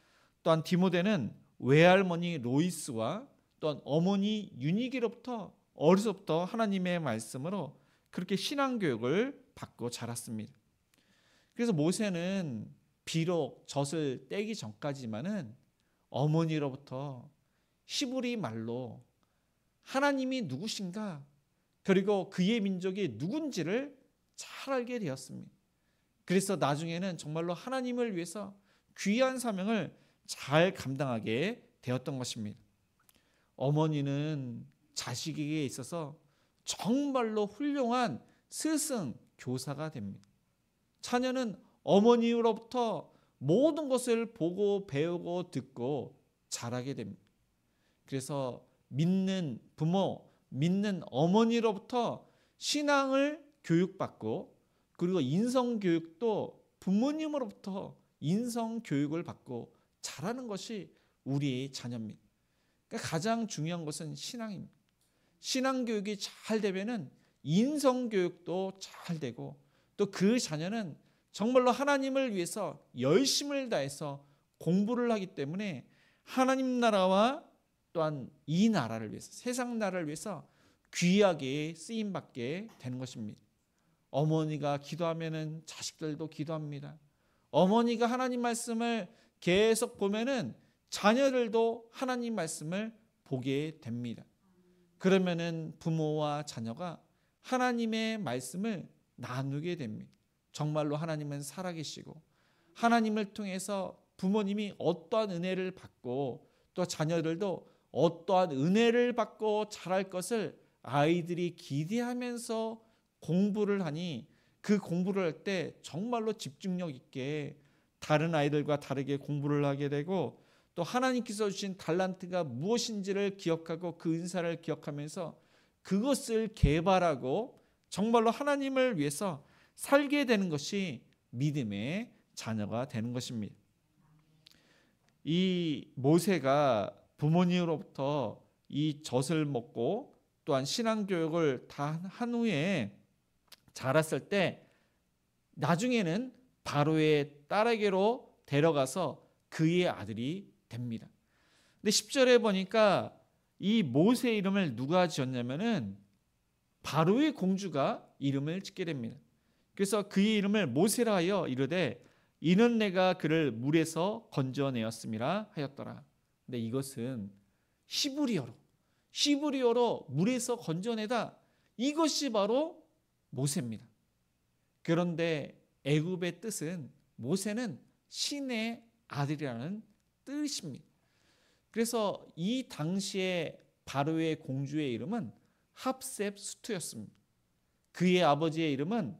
또한 디모데는 외할머니 로이스와 또한 어머니 유니기로부터 어려서부터 하나님의 말씀으로 그렇게 신앙교육을 받고 자랐습니다. 그래서 모세는 비록 젖을 떼기 전까지만은 어머니로부터 히브리 말로 하나님이 누구신가, 그리고 그의 민족이 누군지를 잘 알게 되었습니다. 그래서 나중에는 정말로 하나님을 위해서 귀한 사명을 잘 감당하게 되었던 것입니다. 어머니는 자식에게 있어서 정말로 훌륭한 스승, 교사가 됩니다. 자녀는 어머니로부터 모든 것을 보고 배우고 듣고 자라게 됩니다. 그래서 믿는 부모, 믿는 어머니로부터 신앙을 교육받고, 그리고 인성교육도 부모님으로부터 인성교육을 받고 자라는 것이 우리의 자녀입니다. 그러니까 가장 중요한 것은 신앙입니다. 신앙교육이 잘 되면은 인성교육도 잘 되고, 또 그 자녀는 정말로 하나님을 위해서 열심을 다해서 공부를 하기 때문에 하나님 나라와 또한 이 나라를 위해서, 세상 나라를 위해서 귀하게 쓰임받게 되는 것입니다. 어머니가 기도하면은 자식들도 기도합니다. 어머니가 하나님 말씀을 계속 보면은 자녀들도 하나님 말씀을 보게 됩니다. 그러면은 부모와 자녀가 하나님의 말씀을 나누게 됩니다. 정말로 하나님은 살아계시고, 하나님을 통해서 부모님이 어떠한 은혜를 받고 또 자녀들도 어떠한 은혜를 받고 자랄 것을 아이들이 기대하면서 공부를 하니, 그 공부를 할 때 정말로 집중력 있게 다른 아이들과 다르게 공부를 하게 되고, 또 하나님께서 주신 달란트가 무엇인지를 기억하고 그 은사를 기억하면서 그것을 개발하고 정말로 하나님을 위해서 살게 되는 것이 믿음의 자녀가 되는 것입니다. 이 모세가 부모님으로부터 이 젖을 먹고 또한 신앙교육을 다 한 후에 자랐을 때 나중에는 바로의 딸에게로 데려가서 그의 아들이 됩니다. 근데 10절에 보니까 이 모세 이름을 누가 지었냐면은 바로의 공주가 이름을 짓게 됩니다. 그래서 그의 이름을 모세라 하여 이르되 이는 내가 그를 물에서 건져내었음이라 하였더라. 근데 이것은 히브리어로 물에서 건져내다, 이것이 바로 모세입니다. 그런데 애굽의 뜻은, 모세는 신의 아들이라는 뜻입니다. 그래서 이 당시에 바로의 공주의 이름은 합셉수트였습니다. 그의 아버지의 이름은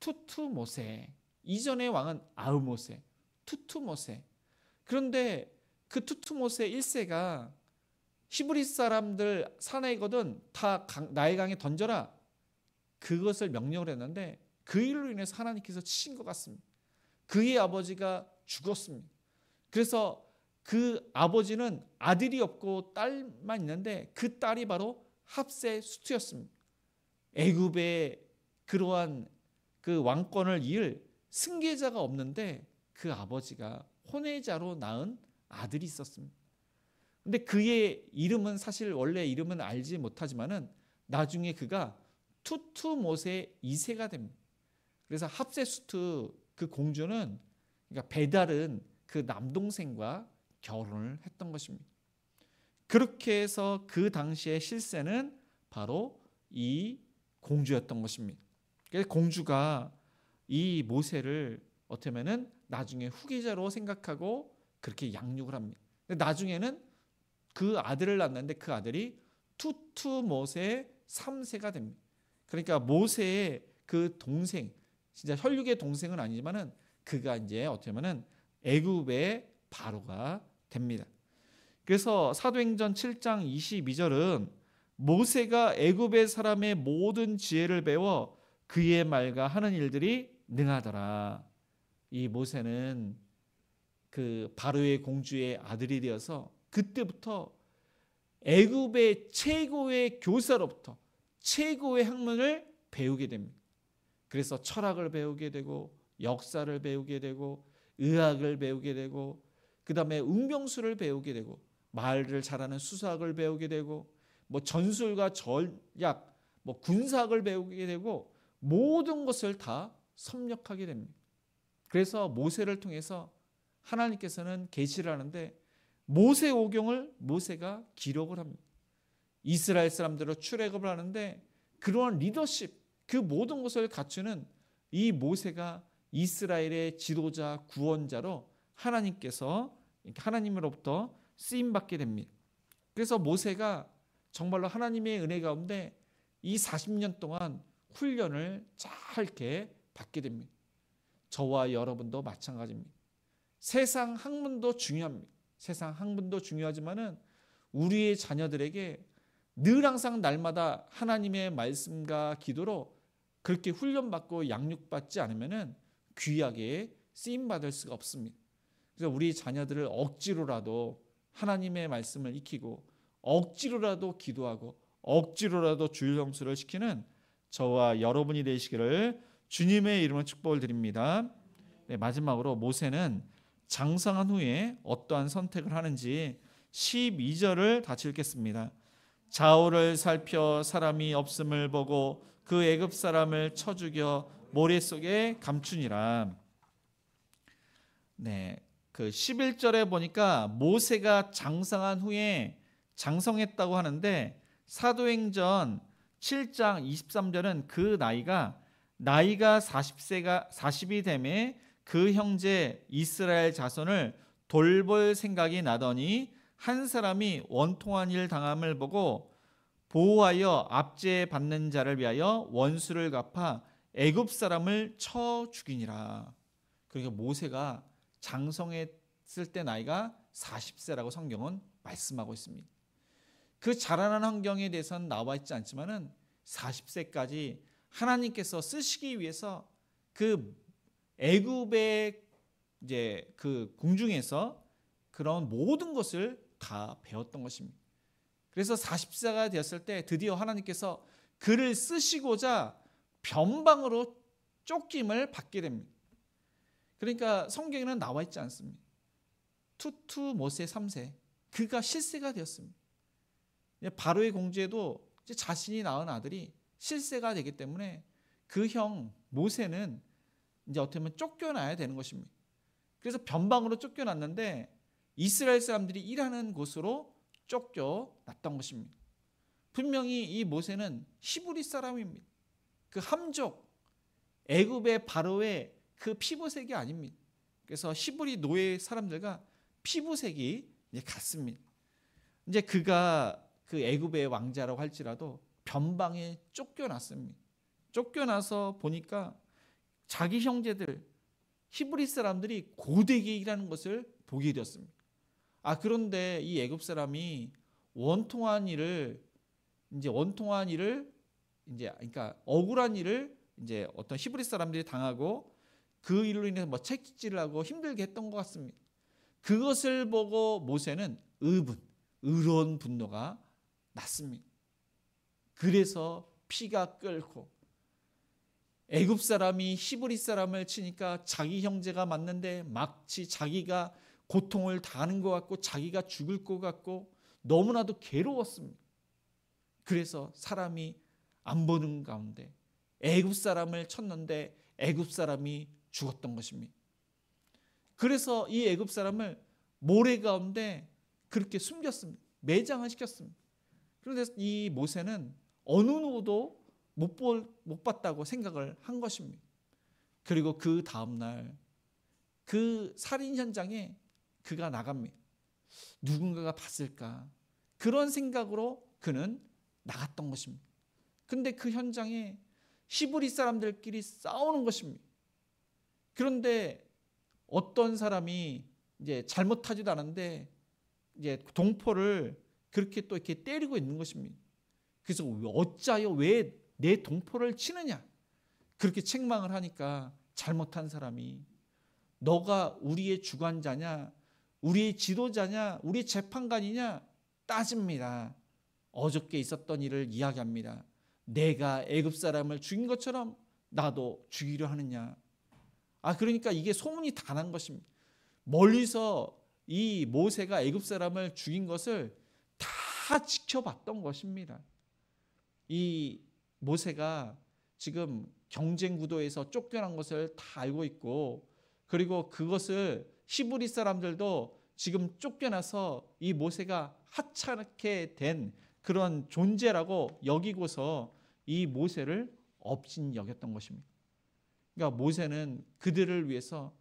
투투모세, 이전의 왕은 아흐모세, 투투모세. 그런데 그 투투모세 1세가 히브리 사람들 사내거든 다 나일강에 던져라, 그것을 명령을 했는데 그 일로 인해서 하나님께서 치신 것 같습니다. 그의 아버지가 죽었습니다. 그래서 그 아버지는 아들이 없고 딸만 있는데 그 딸이 바로 합세수트였습니다. 애굽의 그러한 그 왕권을 이을 승계자가 없는데 그 아버지가 혼외자로 낳은 아들이 있었습니다. 근데 그의 이름은 사실 원래 이름은 알지 못하지만은 나중에 그가 투투못의 2세가 됩니다. 그래서 합세수트 그 공주는, 그러니까 베달은 그 남동생과 결혼을 했던 것입니다. 그렇게 해서 그 당시의 실세는 바로 이 공주였던 것입니다. 그래서 공주가 이 모세를 어떻게 보면은 나중에 후계자로 생각하고 그렇게 양육을 합니다. 근데 나중에는 그 아들을 낳는데 그 아들이 투투못의 3세가 됩니다. 그러니까 모세의 그 동생, 진짜 혈육의 동생은 아니지만은 그가 이제 어떻게 보면은 애굽의 바로가 됩니다. 그래서 사도행전 7장 22절은 모세가 애굽의 사람의 모든 지혜를 배워 그의 말과 하는 일들이 능하더라. 이 모세는 그 바로의 공주의 아들이 되어서 그때부터 애굽의 최고의 교사로부터 최고의 학문을 배우게 됩니다. 그래서 철학을 배우게 되고 역사를 배우게 되고 의학을 배우게 되고 그 다음에 운명술을 배우게 되고 말을 잘하는 수사학을 배우게 되고 뭐 전술과 전략, 뭐 군사학을 배우게 되고 모든 것을 다 섭렵하게 됩니다. 그래서 모세를 통해서 하나님께서는 계시를 하는데 모세오경을 모세가 기록을 합니다. 이스라엘 사람들을 출애굽을 하는데 그러한 리더십, 그 모든 것을 갖추는 이 모세가 이스라엘의 지도자, 구원자로 하나님께서 하나님으로부터 쓰임받게 됩니다. 그래서 모세가 정말로 하나님의 은혜 가운데 이 40년 동안 훈련을 잘 이렇게 받게 됩니다. 저와 여러분도 마찬가지입니다. 세상 학문도 중요합니다. 세상 학문도 중요하지만은 우리의 자녀들에게 늘 항상 날마다 하나님의 말씀과 기도로 그렇게 훈련받고 양육받지 않으면은 귀하게 쓰임받을 수가 없습니다. 그래서 우리 자녀들을 억지로라도 하나님의 말씀을 익히고 억지로라도 기도하고 억지로라도 주일 성수를 시키는 저와 여러분이 되시기를 주님의 이름으로 축복을 드립니다. 네, 마지막으로 모세는 장성한 후에 어떠한 선택을 하는지 12절을 다시 읽겠습니다. 좌우를 살펴 사람이 없음을 보고 그 애굽 사람을 쳐 죽여 모래 속에 감추니라. 네, 그 11절에 보니까 모세가 장성한 후에 장성했다고 하는데 사도행전 7장 23절은 그 나이가 40이 되매 그 형제 이스라엘 자손을 돌볼 생각이 나더니 한 사람이 원통한 일 당함을 보고 보호하여 압제 받는 자를 위하여 원수를 갚아 애굽 사람을 쳐 죽이니라. 그러니까 모세가 장성했을 때 나이가 40세라고 성경은 말씀하고 있습니다. 그 자라난 환경에 대해서는 나와 있지 않지만은 40세까지 하나님께서 쓰시기 위해서 그 애굽의 이제 그 궁중에서 그런 모든 것을 다 배웠던 것입니다. 그래서 40세가 되었을 때 드디어 하나님께서 그를 쓰시고자 변방으로 쫓김을 받게 됩니다. 그러니까 성경에는 나와 있지 않습니다. 투투못의 3세, 그가 실세가 되었습니다. 바로의 공주에도 자신이 낳은 아들이 실세가 되기 때문에 그 형 모세는 이제 어떻게 보면 쫓겨나야 되는 것입니다. 그래서 변방으로 쫓겨났는데 이스라엘 사람들이 일하는 곳으로 쫓겨났던 것입니다. 분명히 이 모세는 히브리 사람입니다. 그 함족 애굽의 바로의 그 피부색이 아닙니다. 그래서 히브리 노예 사람들과 피부색이 같습니다. 이제 그가 그 애굽의 왕자라고 할지라도 변방에 쫓겨났습니다. 쫓겨나서 보니까 자기 형제들 히브리 사람들이 고되게 일하는 것을 보게 되었습니다. 그런데 이 애굽 사람이 원통한 일을 그러니까 억울한 일을 이제 어떤 히브리 사람들이 당하고 그 일로 인해서 뭐 채찍질을 하고 힘들게 했던 것 같습니다. 그것을 보고 모세는 의로운 분노가 났습니다. 그래서 피가 끓고 애굽 사람이 히브리 사람을 치니까 자기 형제가 맞는데 마치 자기가 고통을 당하는 것 같고 자기가 죽을 것 같고 너무나도 괴로웠습니다. 그래서 사람이 안 보는 가운데 애굽 사람을 쳤는데 애굽 사람이 죽었던 것입니다. 그래서 이 애굽 사람을 모래 가운데 그렇게 숨겼습니다. 매장을 시켰습니다. 그런데 이 모세는 어느 누구도 못 봤다고 생각을 한 것입니다. 그리고 그 다음날 그 살인 현장에 그가 나갑니다. 누군가가 봤을까? 그런 생각으로 그는 나갔던 것입니다. 근데 그 현장에 히브리 사람들끼리 싸우는 것입니다. 그런데 어떤 사람이 이제 잘못하지도 않은데 이제 동포를 그렇게 또 이렇게 때리고 있는 것입니다. 그래서 어찌하여 왜 내 동포를 치느냐? 그렇게 책망을 하니까 잘못한 사람이 너가 우리의 주관자냐? 우리의 지도자냐? 우리의 재판관이냐? 따집니다. 어저께 있었던 일을 이야기합니다. 내가 애굽 사람을 죽인 것처럼 나도 죽이려 하느냐? 그러니까 이게 소문이 다 난 것입니다. 멀리서 이 모세가 애굽 사람을 죽인 것을 다 지켜봤던 것입니다. 이 모세가 지금 경쟁 구도에서 쫓겨난 것을 다 알고 있고, 그리고 그것을 히브리 사람들도 지금 쫓겨나서 이 모세가 하찮게 된 그런 존재라고 여기고서 이 모세를 업신여겼던 것입니다. 그러니까 모세는 그들을 위해서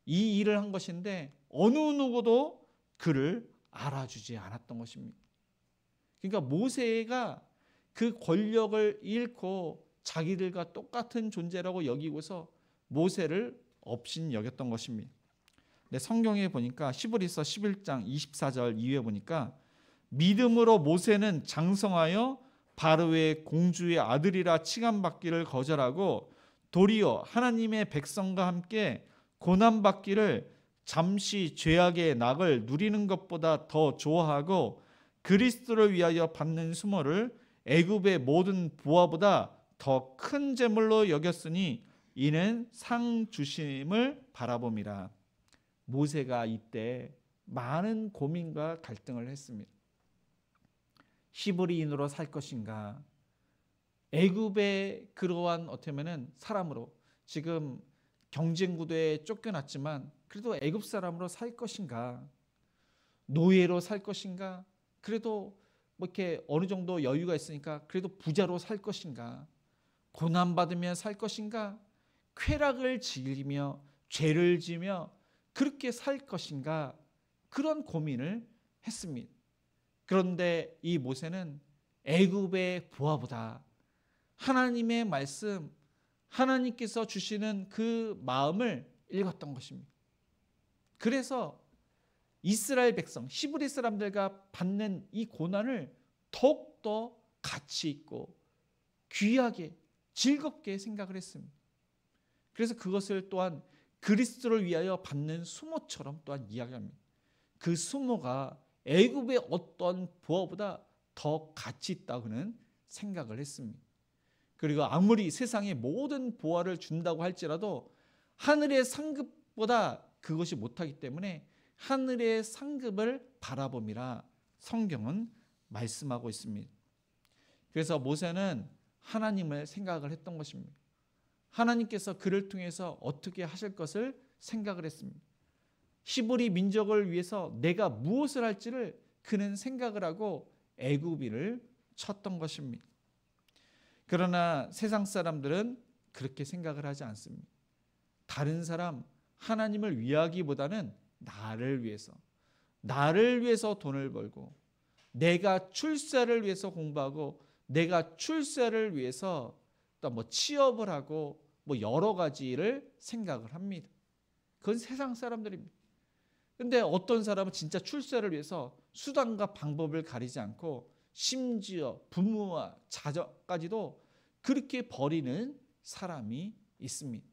이 일을 한 것인데 어느 누구도 그를 알아주지 않았던 것입니다. 그러니까 모세가 그 권력을 잃고 자기들과 똑같은 존재라고 여기고서 모세를 업신여겼던 것입니다. 근데 성경에 보니까 히브리서 11장 24절 이후에 보니까 믿음으로 모세는 장성하여 바로의 공주의 아들이라 칭함받기를 거절하고 도리어 하나님의 백성과 함께 고난받기를 잠시 죄악의 낙을 누리는 것보다 더 좋아하고 그리스도를 위하여 받는 수모를 애굽의 모든 부하보다 더 큰 재물로 여겼으니 이는 상 주심을 바라봄이라. 모세가 이때 많은 고민과 갈등을 했습니다. 히브리인으로 살 것인가? 애굽의 그러한 어쩌면은 사람으로 지금 경쟁 구도에 쫓겨났지만 그래도 애굽 사람으로 살 것인가? 노예로 살 것인가? 그래도 뭐 이렇게 어느 정도 여유가 있으니까 그래도 부자로 살 것인가? 고난받으며 살 것인가? 쾌락을 즐기며 죄를 지며 그렇게 살 것인가? 그런 고민을 했습니다. 그런데 이 모세는 애굽의 부하보다 하나님의 말씀, 하나님께서 주시는 그 마음을 읽었던 것입니다. 그래서 이스라엘 백성, 히브리 사람들과 받는 이 고난을 더욱더 가치 있고 귀하게 즐겁게 생각을 했습니다. 그래서 그것을 또한 그리스도를 위하여 받는 수모처럼 또한 이야기합니다. 그 수모가 애굽의 어떤 부하보다 더 가치 있다고는 생각을 했습니다. 그리고 아무리 세상의 모든 보화를 준다고 할지라도 하늘의 상급보다 그것이 못하기 때문에 하늘의 상급을 바라봄이라 성경은 말씀하고 있습니다. 그래서 모세는 하나님을 생각을 했던 것입니다. 하나님께서 그를 통해서 어떻게 하실 것을 생각을 했습니다. 히브리 민족을 위해서 내가 무엇을 할지를 그는 생각을 하고 애굽인을 쳤던 것입니다. 그러나 세상 사람들은 그렇게 생각을 하지 않습니다. 다른 사람, 하나님을 위하기보다는 나를 위해서 돈을 벌고 내가 출세를 위해서 공부하고 내가 출세를 위해서 또 뭐 취업을 하고 뭐 여러 가지를 생각을 합니다. 그건 세상 사람들입니다. 근데 어떤 사람은 진짜 출세를 위해서 수단과 방법을 가리지 않고 심지어 부모와 자녀까지도 그렇게 버리는 사람이 있습니다.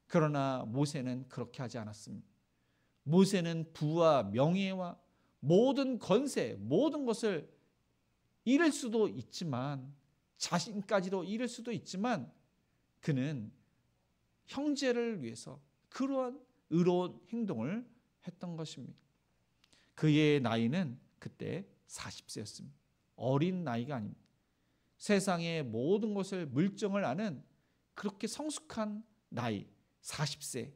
그러나 모세는 그렇게 하지 않았습니다. 모세는 부와 명예와 모든 권세, 모든 것을 잃을 수도 있지만 자신까지도 잃을 수도 있지만 그는 형제를 위해서 그러한 의로운 행동을 했던 것입니다. 그의 나이는 그때 40세였습니다. 어린 나이가 아닙니다. 세상의 모든 것을 물정을 아는 그렇게 성숙한 나이 40세,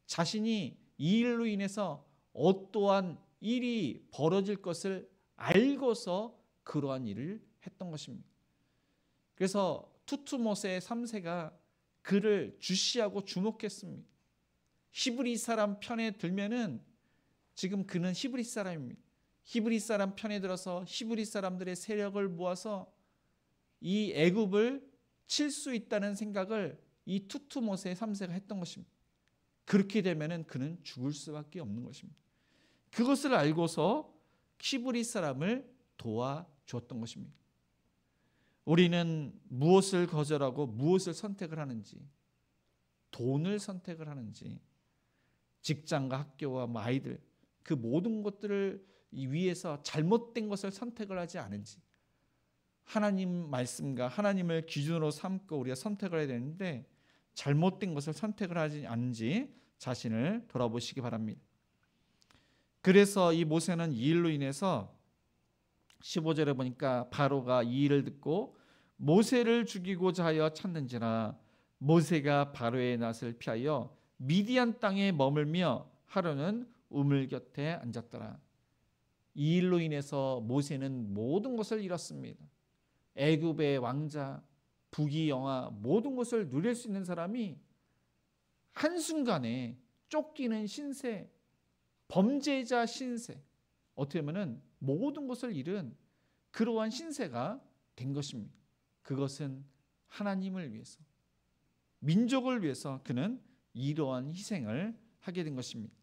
자신이 이 일로 인해서 어떠한 일이 벌어질 것을 알고서 그러한 일을 했던 것입니다. 그래서 투투모세 3세가 그를 주시하고 주목했습니다. 히브리 사람 편에 들면은 지금 그는 히브리 사람입니다. 히브리 사람 편에 들어서 히브리 사람들의 세력을 모아서 이 애굽을 칠 수 있다는 생각을 이 투투모세 3세가 했던 것입니다. 그렇게 되면은 그는 죽을 수밖에 없는 것입니다. 그것을 알고서 히브리 사람을 도와주었던 것입니다. 우리는 무엇을 거절하고 무엇을 선택을 하는지, 돈을 선택을 하는지, 직장과 학교와 아이들 그 모든 것들을 위해서 잘못된 것을 선택을 하지 않은지, 하나님 말씀과 하나님을 기준으로 삼고 우리가 선택을 해야 되는데 잘못된 것을 선택을 하지 않은지 자신을 돌아보시기 바랍니다. 그래서 이 모세는 이 일로 인해서 15절에 보니까 바로가 이 일을 듣고 모세를 죽이고자 하여 찾는지라 모세가 바로의 낯을 피하여 미디안 땅에 머물며 하루는 우물 곁에 앉았더라. 이 일로 인해서 모세는 모든 것을 잃었습니다. 애굽의 왕자, 부귀영화 모든 것을 누릴 수 있는 사람이 한순간에 쫓기는 신세, 범죄자 신세, 어떻게 보면 모든 것을 잃은 그러한 신세가 된 것입니다. 그것은 하나님을 위해서, 민족을 위해서 그는 이러한 희생을 하게 된 것입니다.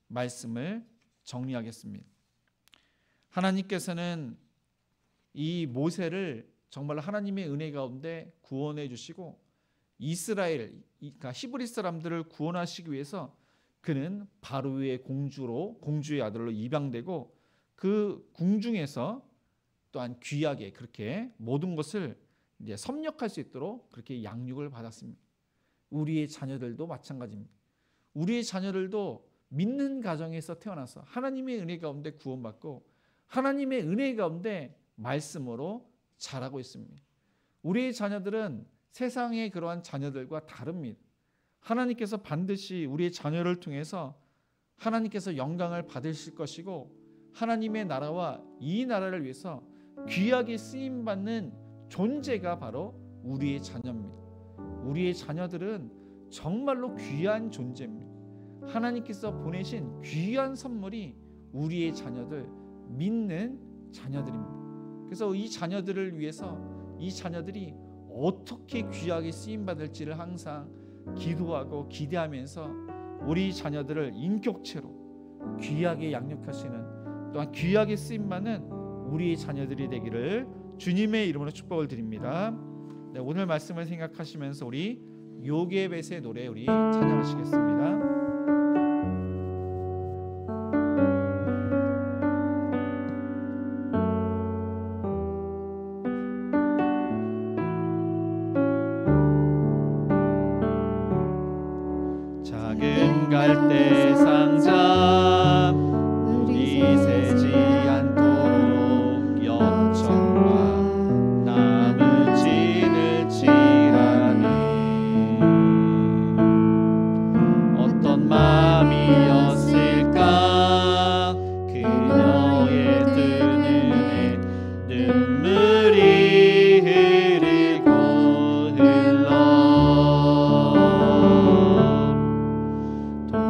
말씀을 정리하겠습니다. 하나님께서는 이 모세를 정말 하나님의 은혜 가운데 구원해 주시고 이스라엘, 그러니까 히브리 사람들을 구원하시기 위해서 그는 바로의 공주의 아들로 입양되고 그 궁중에서 또한 귀하게 그렇게 모든 것을 이제 섭렵할 수 있도록 그렇게 양육을 받았습니다. 우리의 자녀들도 마찬가지입니다. 우리의 자녀들도 믿는 가정에서 태어나서 하나님의 은혜 가운데 구원받고 하나님의 은혜 가운데 말씀으로 자라고 있습니다. 우리의 자녀들은 세상의 그러한 자녀들과 다릅니다. 하나님께서 반드시 우리의 자녀를 통해서 하나님께서 영광을 받으실 것이고 하나님의 나라와 이 나라를 위해서 귀하게 쓰임받는 존재가 바로 우리의 자녀입니다. 우리의 자녀들은 정말로 귀한 존재입니다. 하나님께서 보내신 귀한 선물이 우리의 자녀들, 믿는 자녀들입니다. 그래서 이 자녀들을 위해서 이 자녀들이 어떻게 귀하게 쓰임받을지를 항상 기도하고 기대하면서 우리 자녀들을 인격체로 귀하게 양육하시는 또한 귀하게 쓰임받는 우리의 자녀들이 되기를 주님의 이름으로 축복을 드립니다. 네, 오늘 말씀을 생각하시면서 우리 요게벳의 노래 우리 찬양하시겠습니다. 작은 갈대 상자 우리 새지 않도록 염청과 나무 진을 칠하니 어떤 마음이었을까 그녀의 두 눈에 눈물이 흐르고 흘러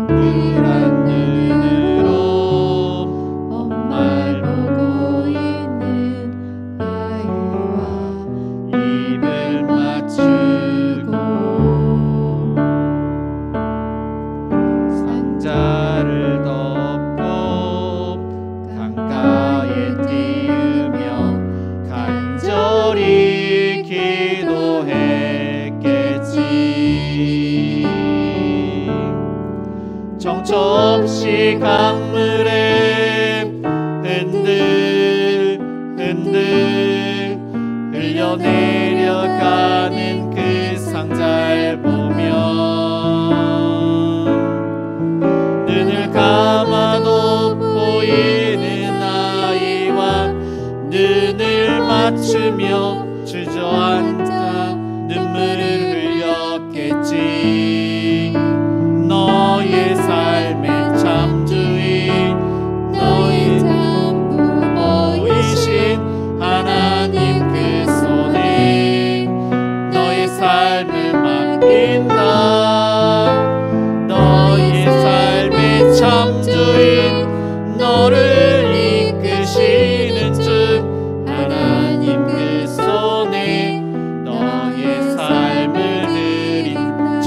동그란 눈으로 엄마를 보고 있는 아이와 입을 맞추고 상자를 덮고 강가에 띄우며 간절히 기도했겠지. 정처 없이 강물에 흔들흔들 흘려내려가는 그 상자를 보면 눈을 감아도 보이는 아이와 눈을 맞추며 주저앉아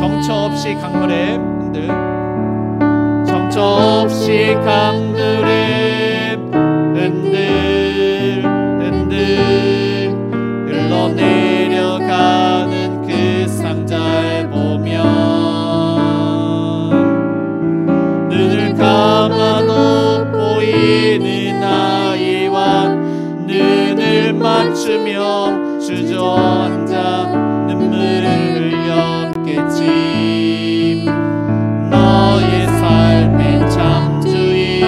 정처 없이 강물에 흔들 정처 없이 강물에 흔들 흔들 흘러내려가는 그 상자를 보면 눈을 감아도 보이는 아이와 눈을 맞추며 주저앉아 눈물을 흘렸겠지. 너의 삶의 참주인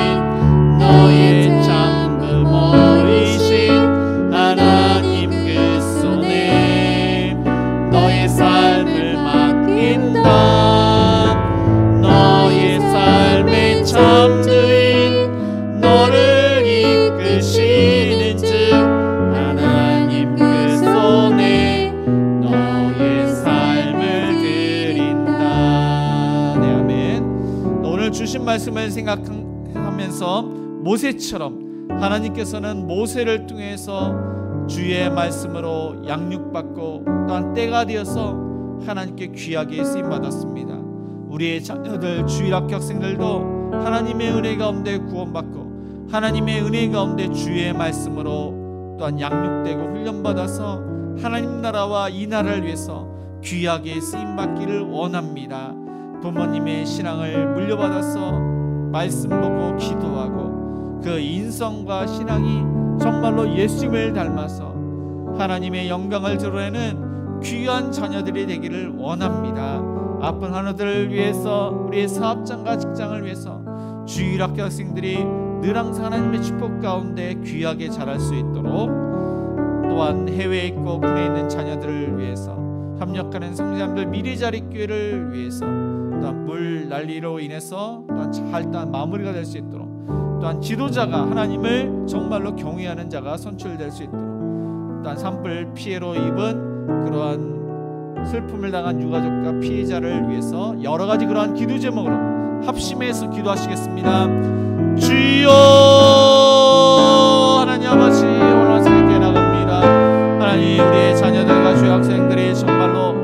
너의 참부모이신 하나님 그 손에 너의 삶을 맡긴다. 너의 삶의 참주인 너를 이끄시는 주 하나님 그 손에 너의 삶을 드린다. 네, 아멘. 오늘 주신 말씀을 생각하면서 모세처럼 하나님께서는 모세를 통해서 주의 말씀으로 양육받고 또한 때가 되어서 하나님께 귀하게 쓰임받았습니다. 우리의 자녀들 주일학교 학생들도 하나님의 은혜 가운데 구원받고 하나님의 은혜 가운데 주의 말씀으로 또한 양육되고 훈련받아서 하나님 나라와 이 나라를 위해서 귀하게 쓰임받기를 원합니다. 부모님의 신앙을 물려받아서 말씀 보고 기도하고 그 인성과 신앙이 정말로 예수님을 닮아서 하나님의 영광을 드러내는 귀한 자녀들이 되기를 원합니다. 아픈 하나들을 위해서 우리의 사업장과 직장을 위해서 주일학교 학생들이 늘 항상 하나님의 축복 가운데 귀하게 자랄 수 있도록 또한 해외에 있고 군에 있는 자녀들을 위해서 협력하는 성장들 미래자립교회를 위해서 또한 물 난리로 인해서 또한 잘 마무리가 될 수 있도록 또한 지도자가 하나님을 정말로 경외하는 자가 선출될 수 있도록 또한 산불 피해로 입은 그러한 슬픔을 당한 유가족과 피해자를 위해서 여러 가지 그러한 기도 제목으로 합심해서 기도하시겠습니다. 주여 하나님 아버지 오늘 말씀에 나갑니다. 하나님 우리의 자녀들과 주학생들이 정말로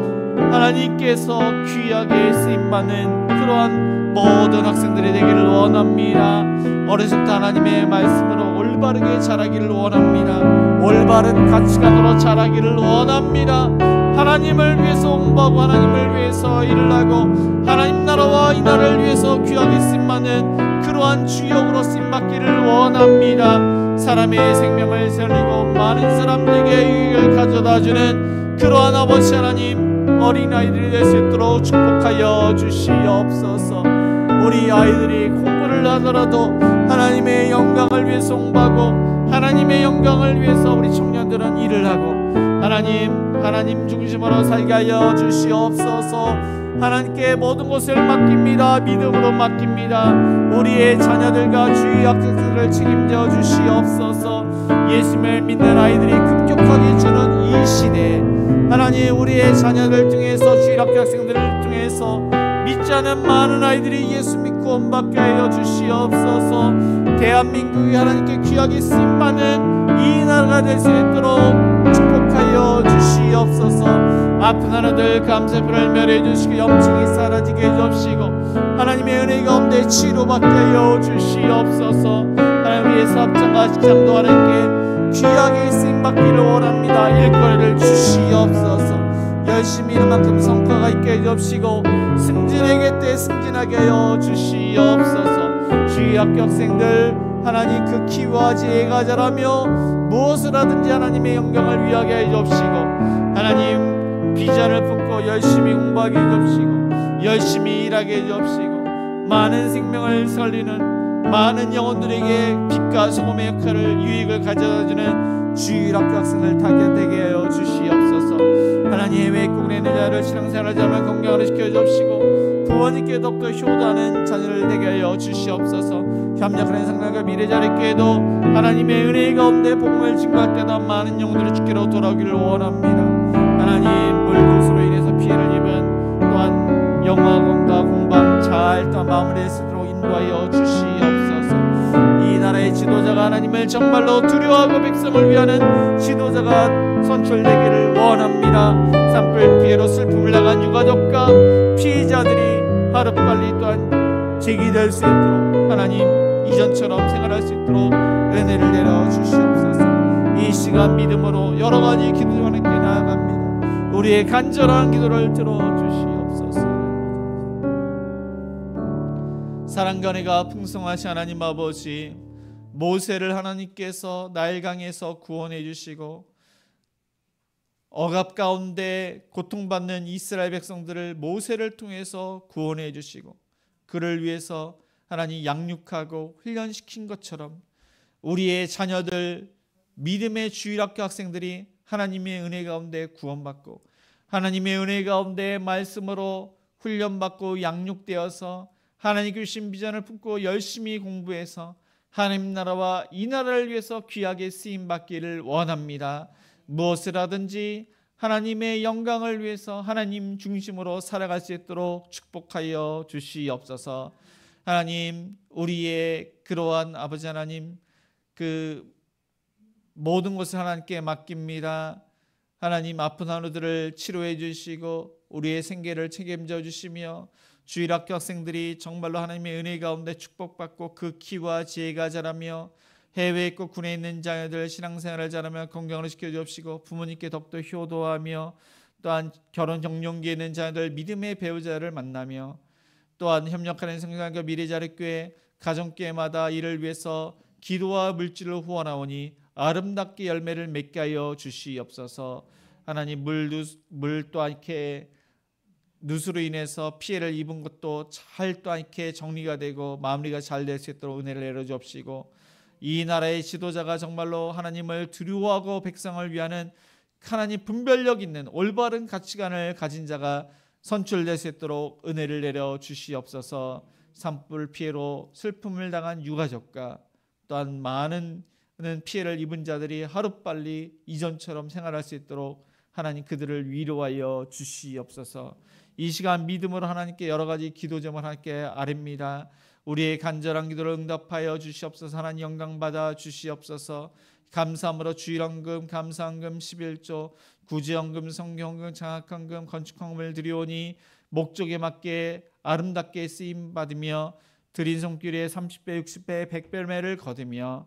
하나님께서 귀하게 쓰임받는 그러한 모든 학생들이 되기를 원합니다. 어려서부터 하나님의 말씀으로 올바르게 자라기를 원합니다. 올바른 가치관으로 자라기를 원합니다. 하나님을 위해서 홍보하고 하나님을 위해서 일을 하고 하나님 나라와 이 나라를 위해서 귀하게 쓰임받는 그러한 주역으로 쓰임받기를 원합니다. 사람의 생명을 살리고 많은 사람들에게 유익을 가져다주는 그러한 아버지 하나님 어린아이들이 될 수 있도록 축복하여 주시옵소서. 우리 아이들이 공부를 하더라도 하나님의 영광을 위해서 홍보하고 하나님의 영광을 위해서 우리 청년들은 일을 하고 하나님 중심으로 살게 하여 주시옵소서. 하나님께 모든 것을 맡깁니다. 믿음으로 맡깁니다. 우리의 자녀들과 주의 학생들을 책임져 주시옵소서. 예수님을 믿는 아이들이 급격하게 주는 이 시대에 하나님 우리의 자녀들 중에서 주의 학생들을 통해서 믿지 않은 많은 아이들이 예수 믿고 구원받게 하여 주시옵소서. 대한민국이 하나님께 귀하게 쓰임받는 이 나라가 될 수 있도록 축복하여 주시옵소서. 아픈 하나들 감사풀을 멸해 주시고 염증이 사라지게 해주시고 하나님의 은혜 가운데 치료받게 하여 주시옵소서. 하나님 우리의 사업장과 직장도 하나님께 귀하게 쓰임받기를 원합니다. 일거리를 주시옵소서. 열심히 일한 만큼 성과가 있게 해주시고 승진에게 때 승진하게 하여 주시옵소서. 주의 학교 학생들 하나님 그 키와 지혜가 자라며 무엇을 하든지 하나님의 영광을 위하게 해주시고 하나님 비전을 품고 열심히 공부하게 해주시고 열심히 일하게 해주시고 많은 생명을 살리는 많은 영혼들에게 빛과 소금의 역할을 유익을 가져다주는 주일 학교 학생을 타겟되게 하여 주시옵소서. 하나님 해외 국내 있는 자를 신앙생활을 자면 건강을 시켜주시고 부모님께 더욱더 효도하는 자녀를 되게 하여 주시옵소서. 협력하는 상당과 미래자립교회도 하나님의 은혜 가운데 복음을 증거할 때다 많은 영혼들이 주께로 돌아오기를 원합니다. 하나님 물고수로 인해서 피해를 입은 또한 영화관과 공방 잘 또한 마무리할 수 있도록 인도하여 주시옵소서. 이 나라의 지도자가 하나님을 정말로 두려워하고 백성을 위하는 지도자가 선출되기를 원합니다. 산불 피해로 슬픔을 당한 유가족과 피해자들이 하루빨리 또한 제기될 수 있도록 하나님 이전처럼 생활할 수 있도록 은혜를 내려 주시옵소서. 이 시간 믿음으로 여러 가지 기도와 함께 나아갑니다. 우리의 간절한 기도를 들어 주시옵소서. 사랑과 은혜가 풍성하신 하나님 아버지, 모세를 하나님께서 나일강에서 구원해 주시고 억압 가운데 고통받는 이스라엘 백성들을 모세를 통해서 구원해 주시고 그를 위해서 하나님 양육하고 훈련시킨 것처럼 우리의 자녀들, 믿음의 주일학교 학생들이 하나님의 은혜 가운데 구원받고 하나님의 은혜 가운데 말씀으로 훈련받고 양육되어서 하나님께 주신 비전을 품고 열심히 공부해서 하나님 나라와 이 나라를 위해서 귀하게 쓰임받기를 원합니다. 무엇을 하든지 하나님의 영광을 위해서 하나님 중심으로 살아갈 수 있도록 축복하여 주시옵소서. 하나님, 우리의 그러한 아버지 하나님, 그 모든 것을 하나님께 맡깁니다. 하나님, 아픈 하루들을 치료해 주시고 우리의 생계를 책임져 주시며 주일학교 학생들이 정말로 하나님의 은혜 가운데 축복받고 그 키와 지혜가 자라며 해외에 있고 군에 있는 자녀들 신앙생활을 잘하며 건강을 지켜주옵시고 부모님께 더욱더 효도하며 또한 결혼 정년기에 있는 자녀들 믿음의 배우자를 만나며 또한 협력하는 성장교 미래자립교회 가정교회마다 이를 위해서 기도와 물질을 후원하오니 아름답게 열매를 맺게 하여 주시옵소서. 하나님, 물 또한 이렇게 누수로 인해서 피해를 입은 것도 잘 또한 이렇게 정리가 되고 마무리가 잘 될 수 있도록 은혜를 내려주옵시고 이 나라의 지도자가 정말로 하나님을 두려워하고 백성을 위하는 하나님 분별력 있는 올바른 가치관을 가진 자가 선출될 수 있도록 은혜를 내려 주시옵소서. 산불 피해로 슬픔을 당한 유가족과 또한 많은 피해를 입은 자들이 하루빨리 이전처럼 생활할 수 있도록 하나님 그들을 위로하여 주시옵소서. 이 시간 믿음으로 하나님께 여러 가지 기도 제목을 하나님께 아뢰입니다. 우리의 간절한 기도를 응답하여 주시옵소서. 하나님 영광 받아 주시옵소서. 감사함으로 주일헌금, 감사헌금 11조, 구제헌금, 성경헌금, 장학헌금, 건축헌금을 드리오니 목적에 맞게 아름답게 쓰임받으며 드린 손길에 30배, 60배, 100배를 거두며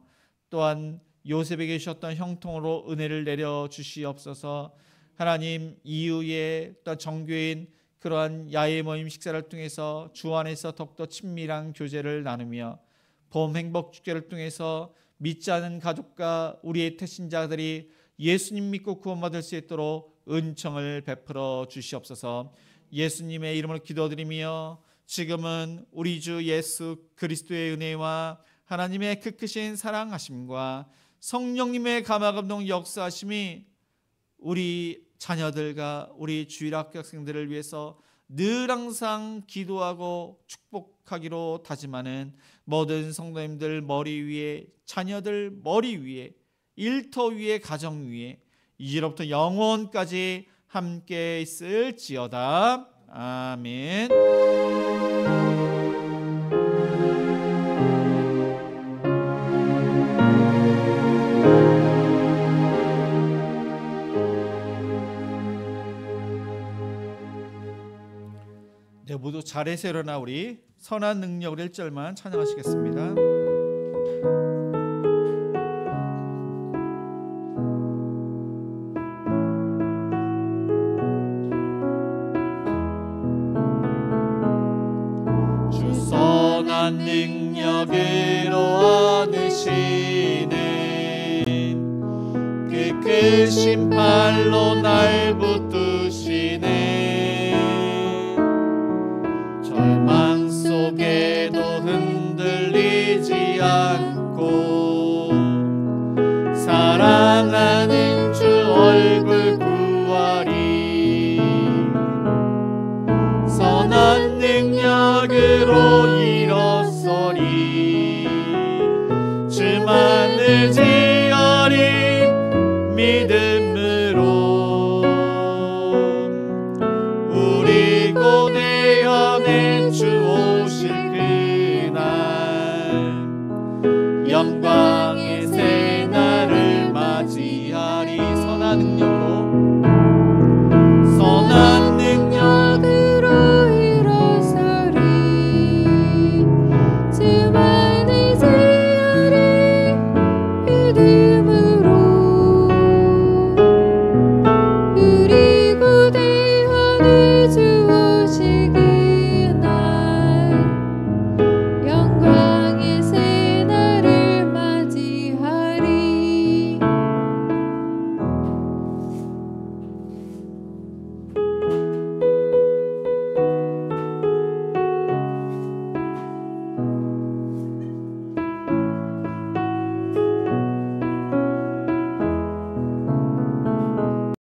또한 요셉에게 주셨던 형통으로 은혜를 내려 주시옵소서. 하나님, 이후에 또 정교인 그러한 야외 모임 식사를 통해서 주 안에서 더욱더 친밀한 교제를 나누며 봄 행복 축제를 통해서 믿지 않은 가족과 우리의 태신자들이 예수님 믿고 구원받을 수 있도록 은총을 베풀어 주시옵소서. 예수님의 이름으로 기도드리며 지금은 우리 주 예수 그리스도의 은혜와 하나님의 그 크신 사랑하심과 성령님의 감화감동 역사하심이 우리 자녀들과 우리 주일학교 학생들을 위해서 늘 항상 기도하고 축복하기로 다짐하는 모든 성도님들 머리 위에, 자녀들 머리 위에, 일터 위에, 가정 위에 이제로부터 영원까지 함께 있을지어다. 아멘. 네, 모두 자리에서 일어나 우리 선한 능력을 1절만 찬양하시겠습니다. 주 선한 능력으로 얻으시는 그 크신 팔로 날 붙드시네. 절망 속에도 흔들리지 않고 사랑하는 주 얼굴 구하리. 선한 능력으로 일어서리. 주만 의지하리 믿음으로 우리 고대 주